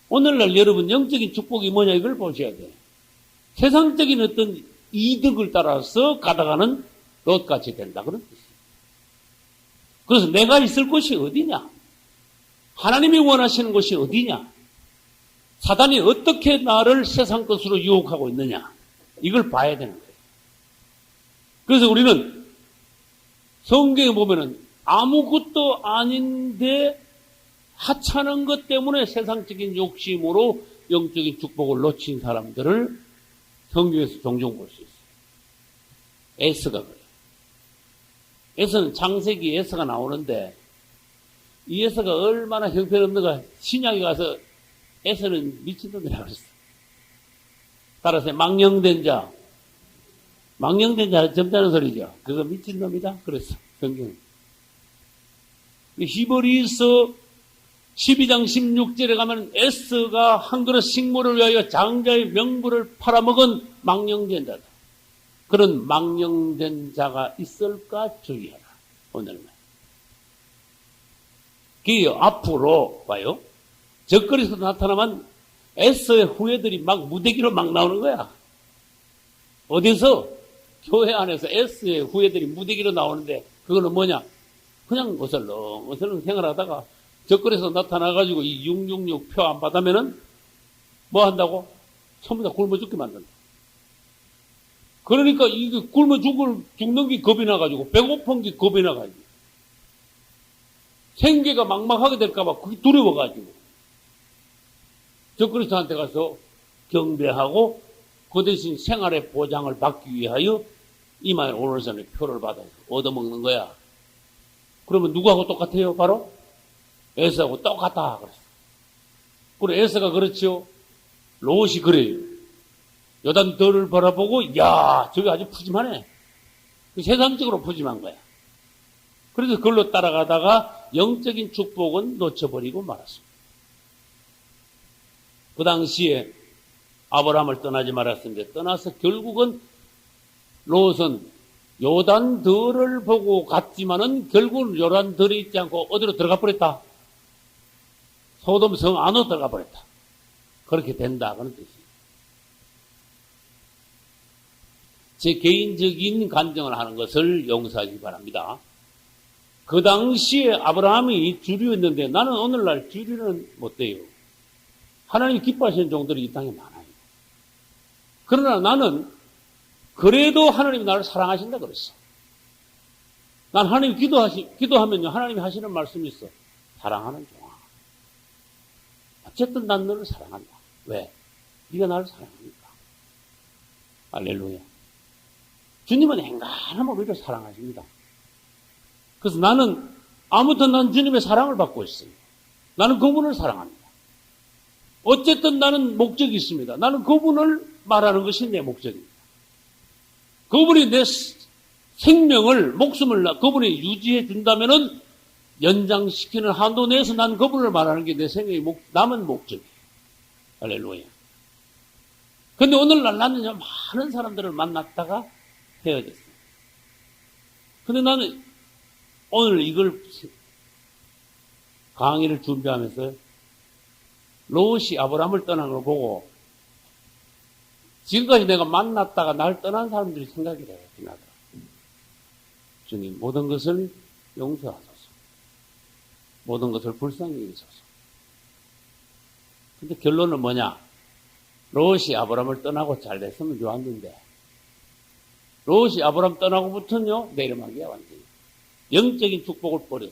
오늘날 여러분 영적인 축복이 뭐냐 이걸 보셔야 돼. 세상적인 어떤 이득을 따라서 가다가는 롯같이 된다 그런 뜻이에요. 그래서 내가 있을 곳이 어디냐? 하나님이 원하시는 곳이 어디냐? 사단이 어떻게 나를 세상 것으로 유혹하고 있느냐? 이걸 봐야 되는 거예요. 그래서 우리는 성경에 보면은 아무것도 아닌데 하찮은 것 때문에 세상적인 욕심으로 영적인 축복을 놓친 사람들을 성경에서 종종 볼 수 있어요. 에스가 그래요. 에서는 창세기 에서가 나오는데 이 에서가 얼마나 형편없는가 신약에 가서 에서는 미친놈이라고 그랬어. 따라서 망령된 자 점잖은 소리죠. 그거 미친놈이다 그랬어. 성경. 히브리서 12장 16절에 가면 에스가 한 그릇 식물을 위하여 장자의 명부를 팔아먹은 망령된 자다. 그런 망령된 자가 있을까 주의하라. 오늘은. 그 앞으로 봐요. 적거리에서 나타나면 에스의 후예들이 막 무대기로 막 나오는 거야. 어디서? 교회 안에서 에스의 후예들이 무대기로 나오는데 그거는 뭐냐? 그냥 어슬렁 생활하다가 적거리에서 나타나가지고 이 666 표 안 받으면은 뭐 한다고? 전부 다 굶어 죽게 만든다. 그러니까 이게 굶어 죽는 게 겁이 나가지고 배고픈 게 겁이 나가지고 생계가 막막하게 될까봐 그게 두려워가지고 적그리스도한테 가서 경배하고 그 대신 생활의 보장을 받기 위하여 이마에 오른손에 표를 받아서 얻어먹는 거야. 그러면 누구하고 똑같아요? 바로 에서하고 똑같다 그랬어. 그리고 에서가 그렇죠. 롯이 그래요. 요단들을 바라보고 야 저게 아주 푸짐하네. 세상적으로 푸짐한 거야. 그래서 그걸로 따라가다가 영적인 축복은 놓쳐버리고 말았습니다. 그 당시에 아브라함을 떠나지 말았습니다. 떠나서 결국은 롯은 요단들을 보고 갔지만은 결국은 요단들이 있지 않고 어디로 들어가 버렸다. 소돔 성 안으로 들어가 버렸다. 그렇게 된다 그런 뜻이에요. 제 개인적인 간증을 하는 것을 용서하시기 바랍니다. 그 당시에 아브라함이 주류였는데 나는 오늘날 주류는 못 돼요. 하나님이 기뻐하시는 종들이 이 땅에 많아요. 그러나 나는 그래도 하나님이 나를 사랑하신다 그랬어. 난 하나님 기도하면요. 하나님이 하시는 말씀이 있어. 사랑하는 종아. 어쨌든 난 너를 사랑한다. 왜? 네가 나를 사랑하니까. 할렐루야. 주님은 행간하면 우리를 사랑하십니다. 그래서 나는 아무튼 난 주님의 사랑을 받고 있습니다. 나는 그분을 사랑합니다. 어쨌든 나는 목적이 있습니다. 나는 그분을 말하는 것이 내 목적입니다. 그분이 내 생명을, 목숨을 그분이 유지해 준다면은 연장시키는 한도 내에서 난 그분을 말하는 게 내 생명의 남은 목적이에요. 할렐루야. 근데 오늘날 나는 많은 사람들을 만났다가 헤어졌어요. 근데 나는 오늘 이걸 강의를 준비하면서 롯이 아브라함을 떠난 걸 보고 지금까지 내가 만났다가 날 떠난 사람들이 생각이 돼요. 지나더라. 주님, 모든 것을 용서하소서. 모든 것을 불쌍히 여기소서. 근데 결론은 뭐냐? 롯이 아브라함을 떠나고 잘 됐으면 좋았는데 롯이 아브라함 떠나고부터는요 내리막이야 완전히. 영적인 축복을 버렸어.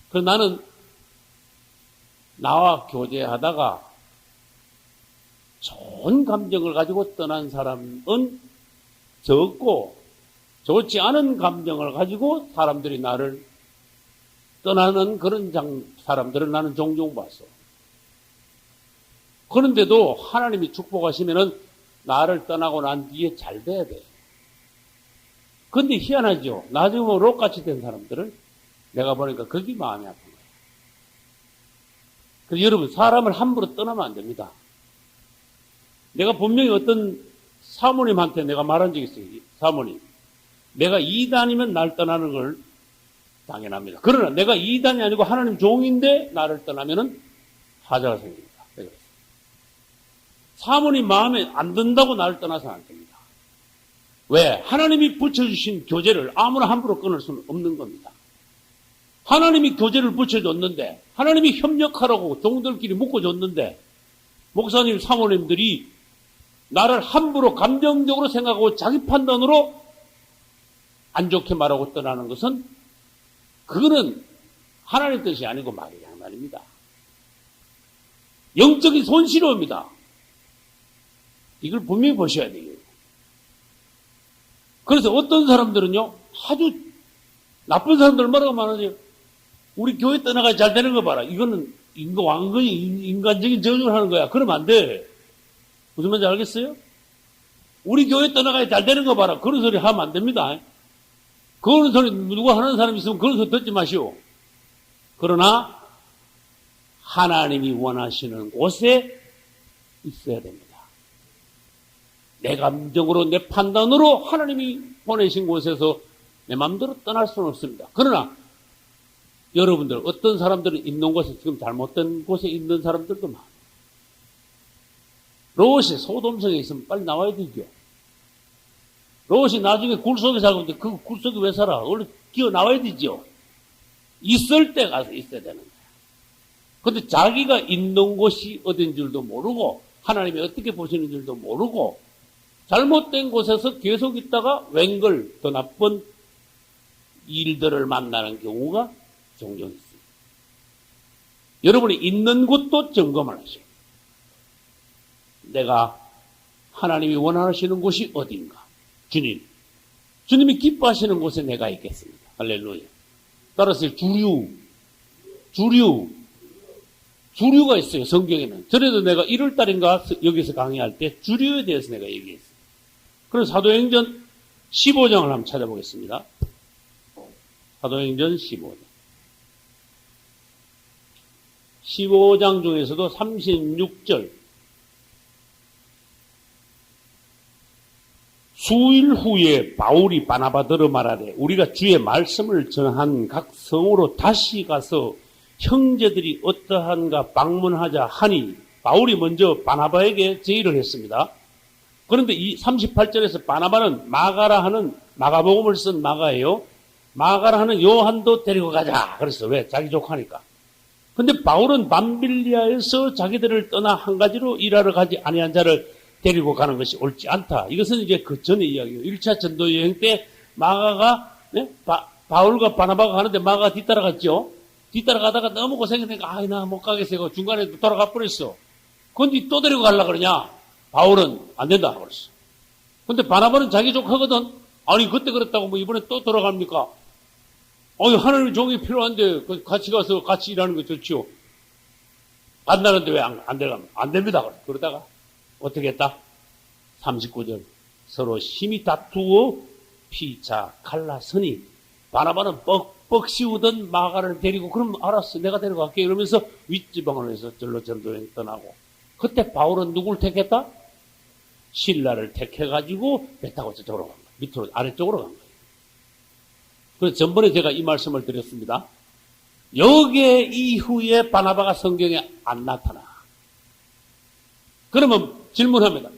그래서 나는 나와 교제하다가 좋은 감정을 가지고 떠난 사람은 적고 좋지 않은 감정을 가지고 사람들이 나를 떠나는 그런 사람들을 나는 종종 봤어. 그런데도 하나님이 축복하시면은 나를 떠나고 난 뒤에 잘 돼야 돼. 근데 희한하죠. 나중에 롯같이 된 사람들을 내가 보니까 그게 마음이 아픈 거예요. 그래서 여러분, 사람을 함부로 떠나면 안 됩니다. 내가 분명히 어떤 사모님한테 내가 말한 적이 있어요. 사모님, 내가 이단이면 날 떠나는 걸 당연합니다. 그러나 내가 이단이 아니고 하나님 종인데 나를 떠나면은 하자가 생깁니다. 사모님 마음에 안 든다고 나를 떠나서는 안 됩니다. 왜? 하나님이 붙여주신 교제를 아무나 함부로 끊을 수는 없는 겁니다. 하나님이 교제를 붙여줬는데, 하나님이 협력하라고 종들끼리 묶어줬는데, 목사님, 사모님들이 나를 함부로 감정적으로 생각하고 자기 판단으로 안 좋게 말하고 떠나는 것은 그거는 하나님 뜻이 아니고 말이란 말입니다. 영적인 손실입니다. 이걸 분명히 보셔야 돼요. 그래서 어떤 사람들은요, 아주 나쁜 사람들 뭐라고 말하죠? 우리 교회 떠나가 잘 되는 거 봐라. 이거는 완전히 인간적인 저주를 하는 거야. 그러면 안 돼. 무슨 말인지 알겠어요? 우리 교회 떠나가 잘 되는 거 봐라. 그런 소리 하면 안 됩니다. 그런 소리 누가 하는 사람이 있으면 그런 소리 듣지 마시오. 그러나 하나님이 원하시는 곳에 있어야 됩니다. 내 감정으로, 내 판단으로 하나님이 보내신 곳에서 내 마음대로 떠날 수는 없습니다. 그러나 여러분들, 어떤 사람들은 있는 곳에, 지금 잘못된 곳에 있는 사람들도 많아요. 롯이 소돔성에 있으면 빨리 나와야 되죠. 롯이 나중에 굴 속에 살고 있는데 그 굴 속에 왜 살아? 원래 기어 나와야 되죠. 있을 때 가서 있어야 되는 거야. 근데 자기가 있는 곳이 어딘 줄도 모르고 하나님이 어떻게 보시는 줄도 모르고 잘못된 곳에서 계속 있다가 웬걸 더 나쁜 일들을 만나는 경우가 종종 있습니다. 여러분이 있는 곳도 점검을 하셔요. 내가 하나님이 원하시는 곳이 어딘가? 주님이 기뻐하시는 곳에 내가 있겠습니다. 할렐루야. 따라서 주류가 있어요. 성경에는. 전에도 내가 1월달인가 여기서 강의할 때 주류에 대해서 내가 얘기했어요. 그럼 사도행전 15장을 한번 찾아보겠습니다. 사도행전 15장. 15장 중에서도 36절. 수일 후에 바울이 바나바더러 말하되 우리가 주의 말씀을 전한 각 성으로 다시 가서 형제들이 어떠한가 방문하자 하니 바울이 먼저 바나바에게 제의를 했습니다. 그런데 이 38절에서 바나바는 마가라 하는 마가복음을 쓴 마가예요. 마가라 하는 요한도 데리고 가자. 그랬어. 왜? 자기 조카니까. 근데 바울은 밤빌리아에서 자기들을 떠나 한 가지로 일하러 가지 아니한 자를 데리고 가는 것이 옳지 않다. 이것은 이제 그 전의 이야기예요. 1차 전도 여행 때 마가가 바울과 바나바가 가는데 마가가 뒤따라갔죠. 뒤따라가다가 너무 고생했으니까 나 못 가겠어요. 중간에 돌아가 버렸어. 그런데 또 데리고 가려고 그러냐? 바울은 안 된다 그랬어. 근데 바나바는 자기 족하거든. 아니 그때 그랬다고 뭐 이번에 또 돌아갑니까? 하나님의 종이 필요한데 같이 가서 같이 일하는 거 좋지요. 간다는데 왜 안 들어가면 안 됩니다. 그러다가 어떻게 했다? 39절 서로 심히 다투어 피차 갈라서니 바나바는 뻑뻑 씌우던 마가를 데리고 그럼 알았어 내가 데려갈게 이러면서 윗지방으로 해서 절로 전도행 떠나고 그때 바울은 누굴 택했다? 신라를 택해가지고 배 타고 저쪽으로 간 거야. 밑으로 아래쪽으로 간 거예요. 그래서 전번에 제가 이 말씀을 드렸습니다. 여기에 이후에 바나바가 성경에 안 나타나. 그러면 질문합니다.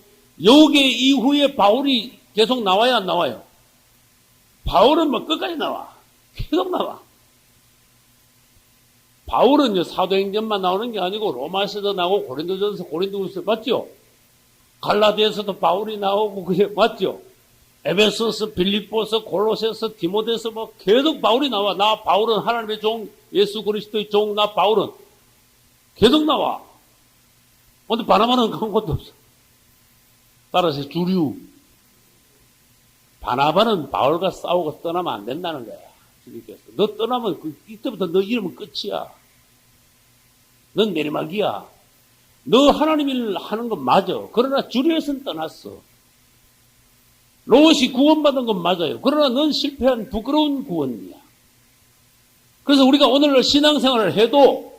여기에 이후에 바울이 계속 나와야 안 나와요? 바울은 뭐 끝까지 나와. 계속 나와. 바울은 사도행전만 나오는 게 아니고 로마서도 나오고 고린도전서 고린도후서 맞죠? 갈라디아서도 바울이 나오고 그게 맞죠? 에베소서, 빌립보서, 골로새서, 디모데서 뭐 계속 바울이 나와. 나 바울은 하나님의 종, 예수 그리스도의 종, 나 바울은 계속 나와. 근데 바나바는 그런 것도 없어. 따라서 주류. 바나바는 바울과 싸우고 떠나면 안 된다는 거야. 주님께서. 너 떠나면 이때부터 너 이름은 끝이야. 넌 내리막이야. 너 하나님 일 하는 건 맞아. 그러나 주류에서는 떠났어. 롯이 구원받은 건 맞아요. 그러나 넌 실패한 부끄러운 구원이야. 그래서 우리가 오늘날 신앙생활을 해도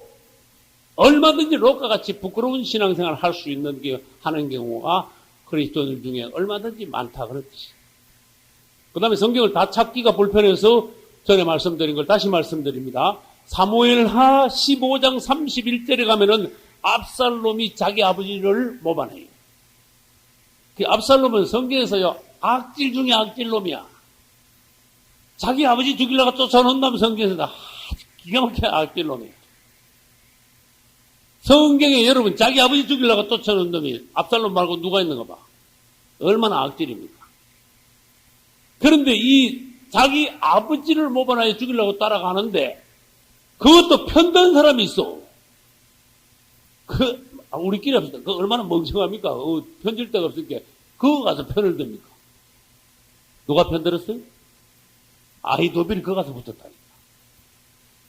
얼마든지 롯과 같이 부끄러운 신앙생활을 할 수 있는 하는 경우가 그리스도인들 중에 얼마든지 많다 그렇지. 그 다음에 성경을 다 찾기가 불편해서 전에 말씀드린 걸 다시 말씀드립니다. 사무엘하 15장 31절에 가면은 압살롬이 자기 아버지를 모반해요. 그 압살롬은 성경에서요 악질 중에 악질놈이야. 자기 아버지 죽이려고 쫓아놓는다면 성경에서 아주 기가 막힌 악질놈이야. 성경에 여러분 자기 아버지 죽이려고 쫓아놓은 놈이 압살롬 말고 누가 있는가 봐. 얼마나 악질입니까? 그런데 이 자기 아버지를 모반하여 죽이려고 따라가는데 그것도 편든 사람이 있어. 우리끼리 합시다. 그 얼마나 멍청합니까? 편질 데가 없으니까 그거 가서 편을 듭니까? 누가 편들었어요? 아히도빌이 그거 가서 붙었다니까.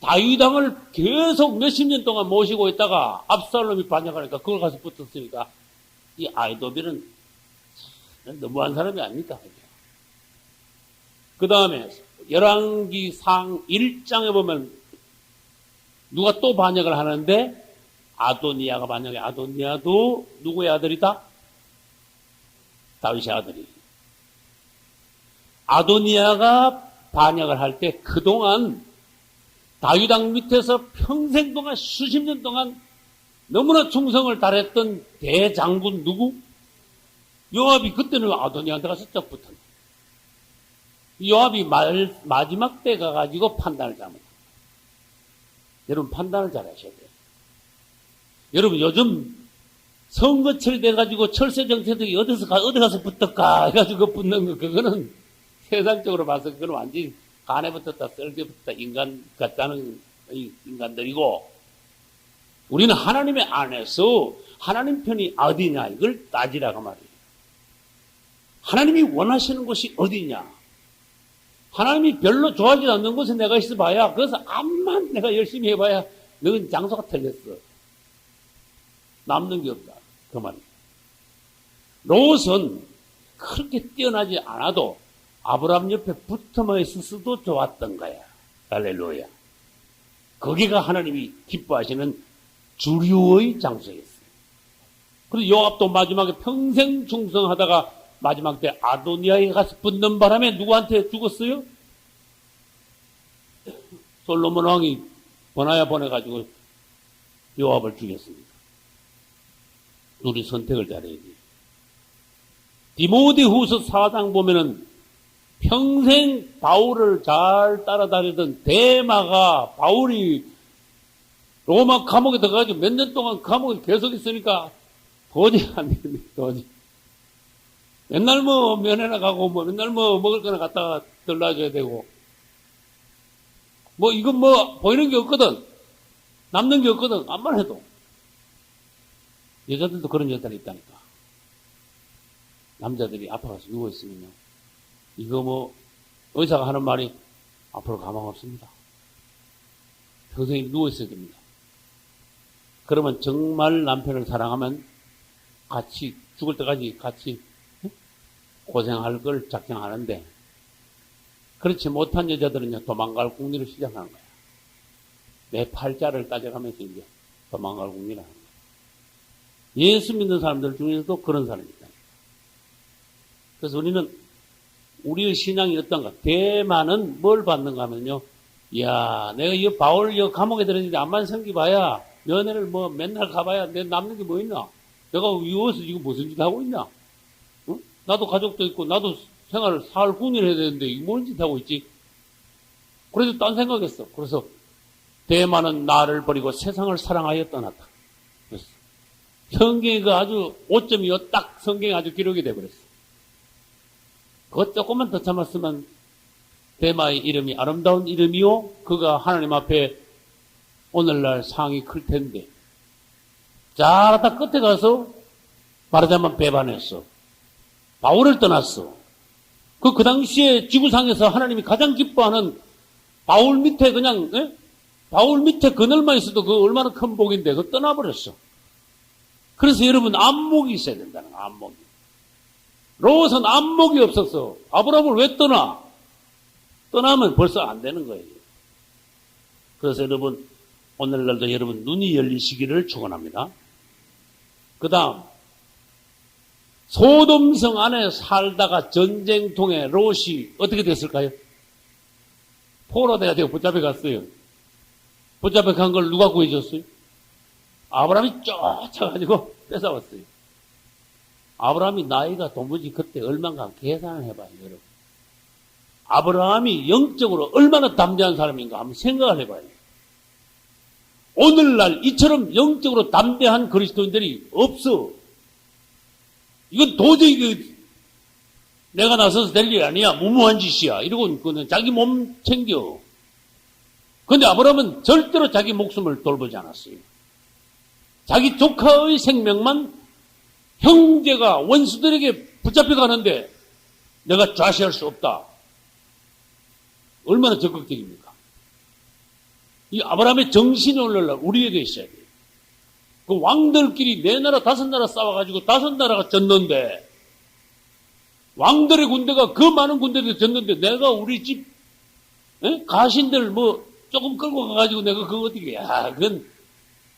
다윗왕을 계속 몇십 년 동안 모시고 있다가 압살롬이 반역하니까 그걸 가서 붙었으니까 이 아히도빌은 너무한 사람이 아닙니까? 그 다음에 열왕기상 1장에 보면 누가 또 반역을 하는데 아도니아가 반역해. 아도니아도 누구의 아들이다? 다윗의 아들이. 아도니아가 반역을 할 때 그동안 다윗왕 밑에서 평생 동안 수십 년 동안 너무나 충성을 다했던 대장군 누구? 요압이 그때는 아도니아한테 가서 쩍 붙었네. 요압이 마지막 때 가가지고 판단을 잘못합니다. 여러분 판단을 잘 하셔야 돼요. 여러분 요즘 선거철이 돼가지고 철새 정책들이 어디 가서 붙을까 해가지고 붙는 거 그거는 세상적으로 봐서 그건 완전히 간에 붙었다 썰게 붙었다 인간 같다는 인간들이고 우리는 하나님의 안에서 하나님 편이 어디냐 이걸 따지라고 말이에요. 하나님이 원하시는 곳이 어디냐. 하나님이 별로 좋아하지 않는 곳에 내가 있어봐야 그래서 암만 내가 열심히 해봐야 너는 장소가 틀렸어. 남는 게 없다. 그 말이에요. 롯은 그렇게 뛰어나지 않아도 아브라함 옆에 붙어만 있었어도 좋았던 거야. 할렐루야. 거기가 하나님이 기뻐하시는 주류의 장소였어요. 그래서 요압도 마지막에 평생 충성하다가 마지막 때 아도니아에 가서 붙는 바람에 누구한테 죽었어요? 솔로몬 왕이 번하야 보내가지고 요압을 죽였습니다. 우리 선택을 잘해야 돼. 디모데후서 4장 보면은 평생 바울을 잘 따라다니던 데마가 바울이 로마 감옥에 들어가지고 몇 년 동안 감옥에 계속 있으니까 도저히 안 되겠네, 도저히. 맨날 뭐 면회나 가고 뭐 맨날 뭐 먹을 거나 갖다가 들러줘야 되고 뭐 이건 뭐 보이는 게 없거든. 남는 게 없거든. 암만 해도. 여자들도 그런 여자들이 있다니까. 남자들이 아파가서 누워있으면요. 이거 뭐, 의사가 하는 말이 앞으로 가망 없습니다. 평생 누워있어야 됩니다. 그러면 정말 남편을 사랑하면 같이, 죽을 때까지 같이 고생할 걸 작정하는데, 그렇지 못한 여자들은요, 도망갈 궁리를 시작하는 거야. 내 팔자를 따져가면서 이제 도망갈 궁리를 하는 거야. 예수 믿는 사람들 중에서도 그런 사람이 있다. 그래서 우리는 우리의 신앙이 어떤가? 대만은 뭘 받는가 하면요. 이야, 내가 이 바울 이 감옥에 들었는데 암만 생기봐야 면회를 뭐 맨날 가봐야 내 남는 게 뭐 있나? 내가 위워서 지금 무슨 짓 하고 있나? 응? 나도 가족도 있고 나도 생활을 살 군인을 해야 되는데 이게 뭔 짓 하고 있지? 그래서 딴 생각했어. 그래서 대만은 나를 버리고 세상을 사랑하여 떠났다. 그랬어. 성경이 그 아주 오점이요. 딱 성경이 아주 기록이 돼버렸어. 그것 조금만 더 참았으면 대마의 이름이 아름다운 이름이요. 그가 하나님 앞에 오늘날 상이 클 텐데. 잘하다 끝에 가서 말하자면 배반했어. 바울을 떠났어. 그 당시에 지구상에서 하나님이 가장 기뻐하는 바울 밑에 그냥, 바울 밑에 그늘만 있어도 그 얼마나 큰 복인데, 그거 떠나버렸어. 그래서 여러분, 안목이 있어야 된다는 거야, 안목이. 롯은 안목이 없었어. 아브라함을 왜 떠나? 떠나면 벌써 안 되는 거예요. 그래서 여러분, 오늘날도 여러분, 눈이 열리시기를 축원합니다. 그 다음, 소돔성 안에 살다가 전쟁통에 롯이 어떻게 됐을까요? 포로돼가지고 붙잡혀 갔어요. 붙잡혀 간 걸 누가 구해줬어요? 아브라함이 쫓아가지고 뺏어왔어요. 아브라함이 나이가 도무지 그때 얼마인가 계산을 해봐요, 여러분. 아브라함이 영적으로 얼마나 담대한 사람인가 한번 생각을 해봐요. 오늘날 이처럼 영적으로 담대한 그리스도인들이 없어. 이건 도저히 내가 나서서 될 일이 아니야. 무모한 짓이야. 이러고 그는 자기 몸 챙겨. 그런데 아브라함은 절대로 자기 목숨을 돌보지 않았어요. 자기 조카의 생명만 형제가 원수들에게 붙잡혀 가는데 내가 좌시할 수 없다. 얼마나 적극적입니까? 이 아브라함의 정신이 오늘날 우리에게 있어야 돼요. 그 왕들끼리 4나라 5나라 싸워가지고 5나라가 졌는데 왕들의 군대가 그 많은 군대들 졌는데 내가 우리 집 가신들 뭐 조금 끌고 가가지고 내가 그거 어떻게 그건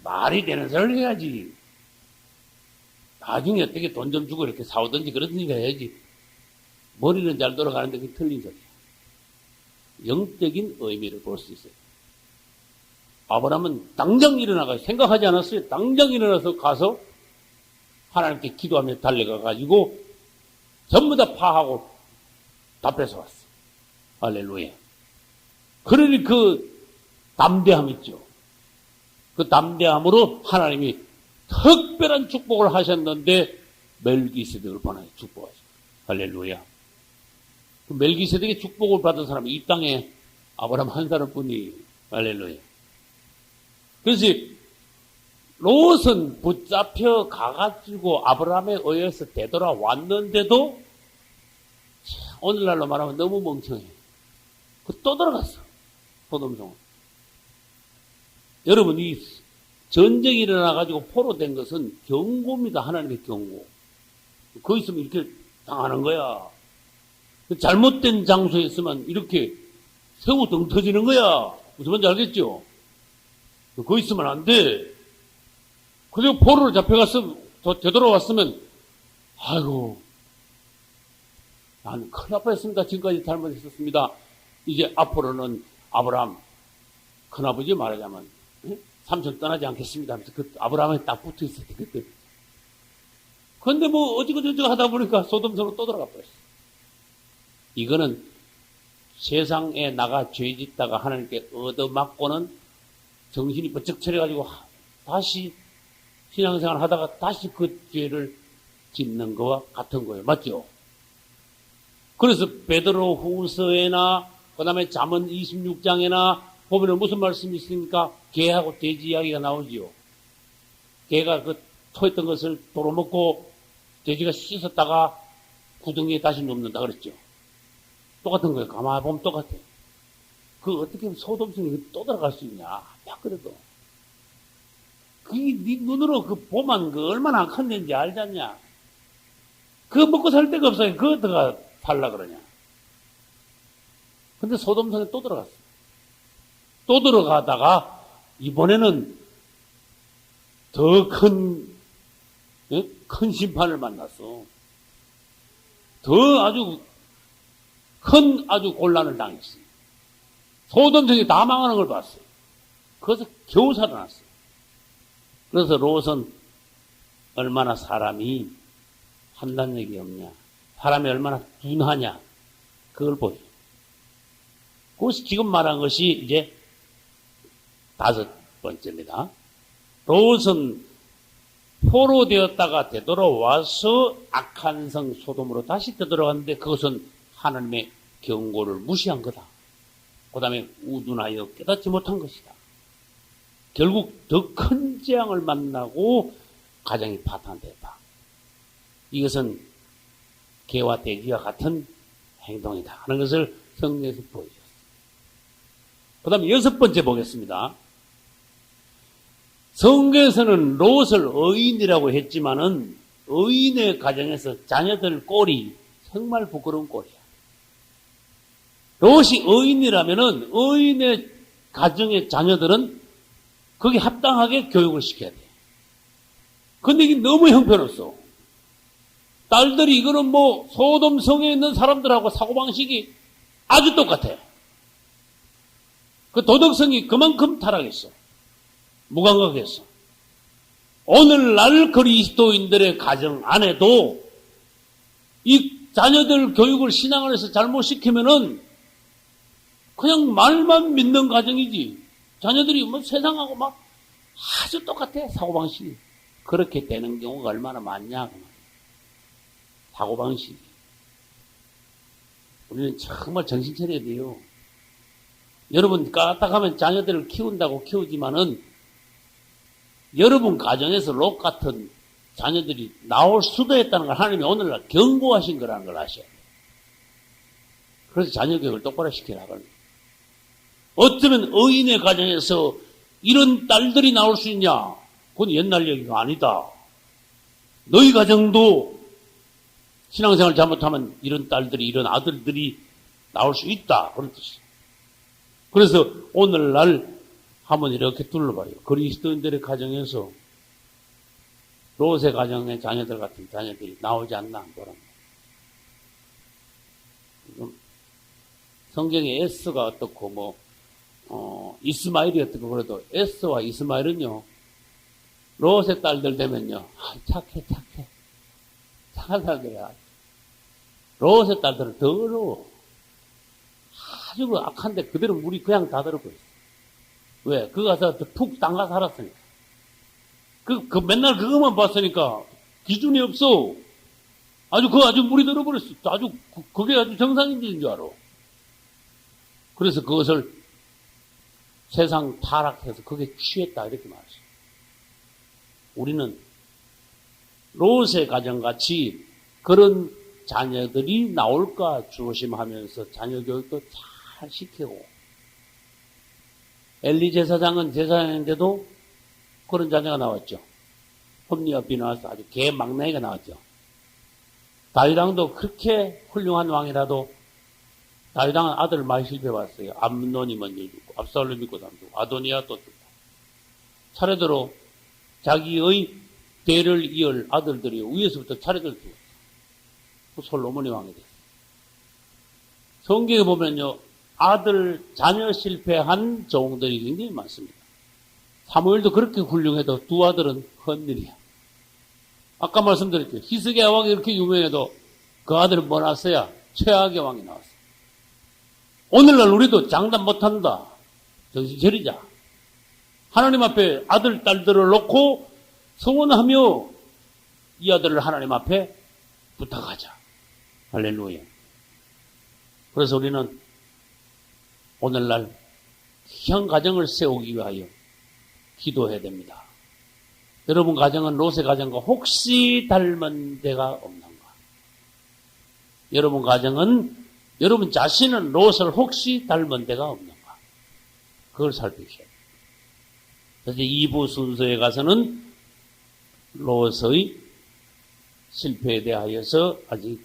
말이 되는 소리를 해야지. 나중에 어떻게 돈 좀 주고 이렇게 사오든지 그러든지 해야지. 머리는 잘 돌아가는데 그게 틀린 소리야. 영적인 의미를 볼 수 있어요. 아브라함은 당장 일어나가 생각하지 않았어요. 당장 일어나서 가서 하나님께 기도하며 달려가 가지고 전부 다 파하고 다 뺏어왔어. 할렐루야. 그러니 그 담대함 있죠. 그 담대함으로 하나님이 특별한 축복을 하셨는데 멜기세덱을 보내 축복하셨어요. 할렐루야. 그 멜기세덱의 축복을 받은 사람이 이 땅에 아브라함 한 사람뿐이. 할렐루야. 그래서 롯은 붙잡혀 가가지고 아브라함에 의해서 되돌아왔는데도 오늘날로 말하면 너무 멍청해. 또 들어갔어. 소돔성으로. 여러분, 이 전쟁이 일어나가지고 포로된 것은 경고입니다. 하나님의 경고. 거기 있으면 이렇게 당하는 거야. 잘못된 장소에 있으면 이렇게 새우 등 터지는 거야. 무슨 말인지 알겠죠? 거기 있으면 안 돼. 그리고 포로로 잡혀갔으면, 되돌아왔으면, 아이고, 나는 큰일 날 뻔했습니다. 지금까지 잘못했었습니다. 이제 앞으로는 아브라함, 큰아버지 말하자면, 삼촌 떠나지 않겠습니다 하면서 그 아브라함에 딱 붙어 있었대, 그때. 그런데 뭐, 어찌고저찌고 하다 보니까 소돔성으로 또 들어가 버렸어. 이거는 세상에 나가 죄 짓다가 하나님께 얻어맞고는 정신이 번쩍 차려가지고 다시 신앙생활 하다가 다시 그 죄를 짓는 거와 같은 거예요. 맞죠? 그래서 베드로 후서에나 그 다음에 잠언 26장에나 보면 무슨 말씀이 있습니까? 개하고 돼지 이야기가 나오지요. 개가 그 토했던 것을 도로 먹고 돼지가 씻었다가 구덩이에 다시 눕는다 그랬죠. 똑같은 거예요. 가만히 보면 똑같아요. 그 어떻게 소돔성이 또 들어갈 수 있냐? 막 그래도. 네 눈으로 그 보면 그 얼마나 악한 데인지 알지 않냐? 그거 먹고 살 데가 없어요. 그거 들어가 살라 그러냐? 근데 소돔성에 또 들어갔어. 또 들어가다가 이번에는 더 큰 심판을 만났어. 더 아주 큰 아주 곤란을 당했어. 소돔성이 다 망하는 걸 봤어. 그래서 겨우 살아났어. 그래서 롯은 얼마나 사람이 판단력이 없냐, 사람이 얼마나 둔하냐, 그걸 보여. 그것이 지금 말한 것이 이제 5번째입니다. 롯은 포로되었다가 되돌아와서 악한 성 소돔으로 다시 되돌아갔는데 그것은 하나님의 경고를 무시한 거다. 그 다음에 우둔하여 깨닫지 못한 것이다. 결국 더 큰 재앙을 만나고 가정이 파탄됐다. 이것은 개와 돼지와 같은 행동이다 하는 것을 성경에서 보여줬습니다. 그 다음에 6번째 보겠습니다. 성경에서는 롯을 의인이라고 했지만은 의인의 가정에서 자녀들 꼴이 정말 부끄러운 꼴이야. 롯이 의인이라면은 의인의 가정의 자녀들은 거기 합당하게 교육을 시켜야 돼. 근데 이게 너무 형편없어. 딸들이 이거는 뭐 소돔성에 있는 사람들하고 사고방식이 아주 똑같아. 그 도덕성이 그만큼 타락했어. 무감각했어. 오늘날 그리스도인들의 가정 안에도 이 자녀들 교육을 신앙을 해서 잘못 시키면은 그냥 말만 믿는 가정이지. 자녀들이 뭐 세상하고 막 아주 똑같아, 사고방식이. 그렇게 되는 경우가 얼마나 많냐, 사고방식이. 우리는 정말 정신 차려야 돼요. 여러분, 까딱하면 자녀들을 키운다고 키우지만은 여러분 가정에서 롯 같은 자녀들이 나올 수도 있다는 걸 하나님이 오늘날 경고하신 거라는 걸 아셔야 돼요. 그래서 자녀 교육을 똑바로 시키라고. 어쩌면 의인의 가정에서 이런 딸들이 나올 수 있냐? 그건 옛날 얘기가 아니다. 너희 가정도 신앙생활 잘못하면 이런 딸들이, 이런 아들들이 나올 수 있다. 그런 뜻이에요. 그래서 오늘날 한번 이렇게 둘러봐요. 그리스도인들의 가정에서 롯의 가정의 자녀들 같은 자녀들이 나오지 않나 보랍니다. 성경에 에스가 어떻고 이스마엘이 어떻고 그래도 에스와 이스마엘은요, 롯의 딸들 되면요, 착해. 착한 사람들이야. 롯의 딸들은 더 어려워. 아주 악한데 그대로 물이 그냥 다 들어버렸어. 왜? 그거 가서 푹 담가 살았으니까. 맨날 그것만 봤으니까 기준이 없어. 아주 물이 들어버렸어. 그게 아주 정상인지인 줄 알아. 그래서 그것을 세상 타락해서 그게 취했다. 이렇게 말했어요. 우리는 롯의 가정같이 그런 자녀들이 나올까 조심하면서 자녀 교육도 잘 시키고, 엘리 제사장은 제사장인데도 그런 자녀가 나왔죠. 홈리와 비나와서 아주 개 막내가 나왔죠. 다윗 왕도 그렇게 훌륭한 왕이라도 다윗 왕은 아들을 많이 실패했어요. 암논이 먼저 죽고, 압살롬이 그 다음 죽고, 아도니아 또 죽고. 차례대로 자기의 대를 이을 아들들이 위에서부터 차례대로 죽었어요. 솔로몬이 왕이 됐어요. 성경에 보면요, 아들, 자녀 실패한 종들이 굉장히 많습니다. 사무엘도 그렇게 훌륭해도 두 아들은 헛일이야. 아까 말씀드렸죠. 히스기야 왕이 이렇게 유명해도 그 아들은 뭐 났어야? 최악의 왕이 나왔어요. 오늘날 우리도 장담 못한다. 정신 차리자. 하나님 앞에 아들, 딸들을 놓고 성원하며 이 아들을 하나님 앞에 부탁하자. 할렐루야. 그래서 우리는 오늘날 귀한 가정을 세우기 위하여 기도해야 됩니다. 여러분 가정은 롯의 가정과 혹시 닮은 데가 없는가? 여러분 가정은 여러분 자신은 롯을 혹시 닮은 데가 없는가? 그걸 살피셔야 돼요. 그래서 2부 순서에 가서는 롯의 실패에 대하여서 아직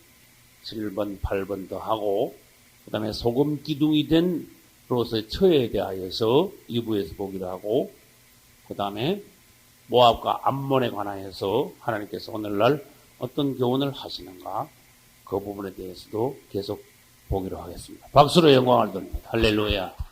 7번, 8번 더 하고, 그 다음에 소금 기둥이 된 롯의 처에 대하여서 2부에서 보기로 하고, 그 다음에 모압과 암몬에 관하여서 하나님께서 오늘날 어떤 교훈을 하시는가, 그 부분에 대해서도 계속 보기로 하겠습니다. 박수로 영광을 돌립니다. 할렐루야.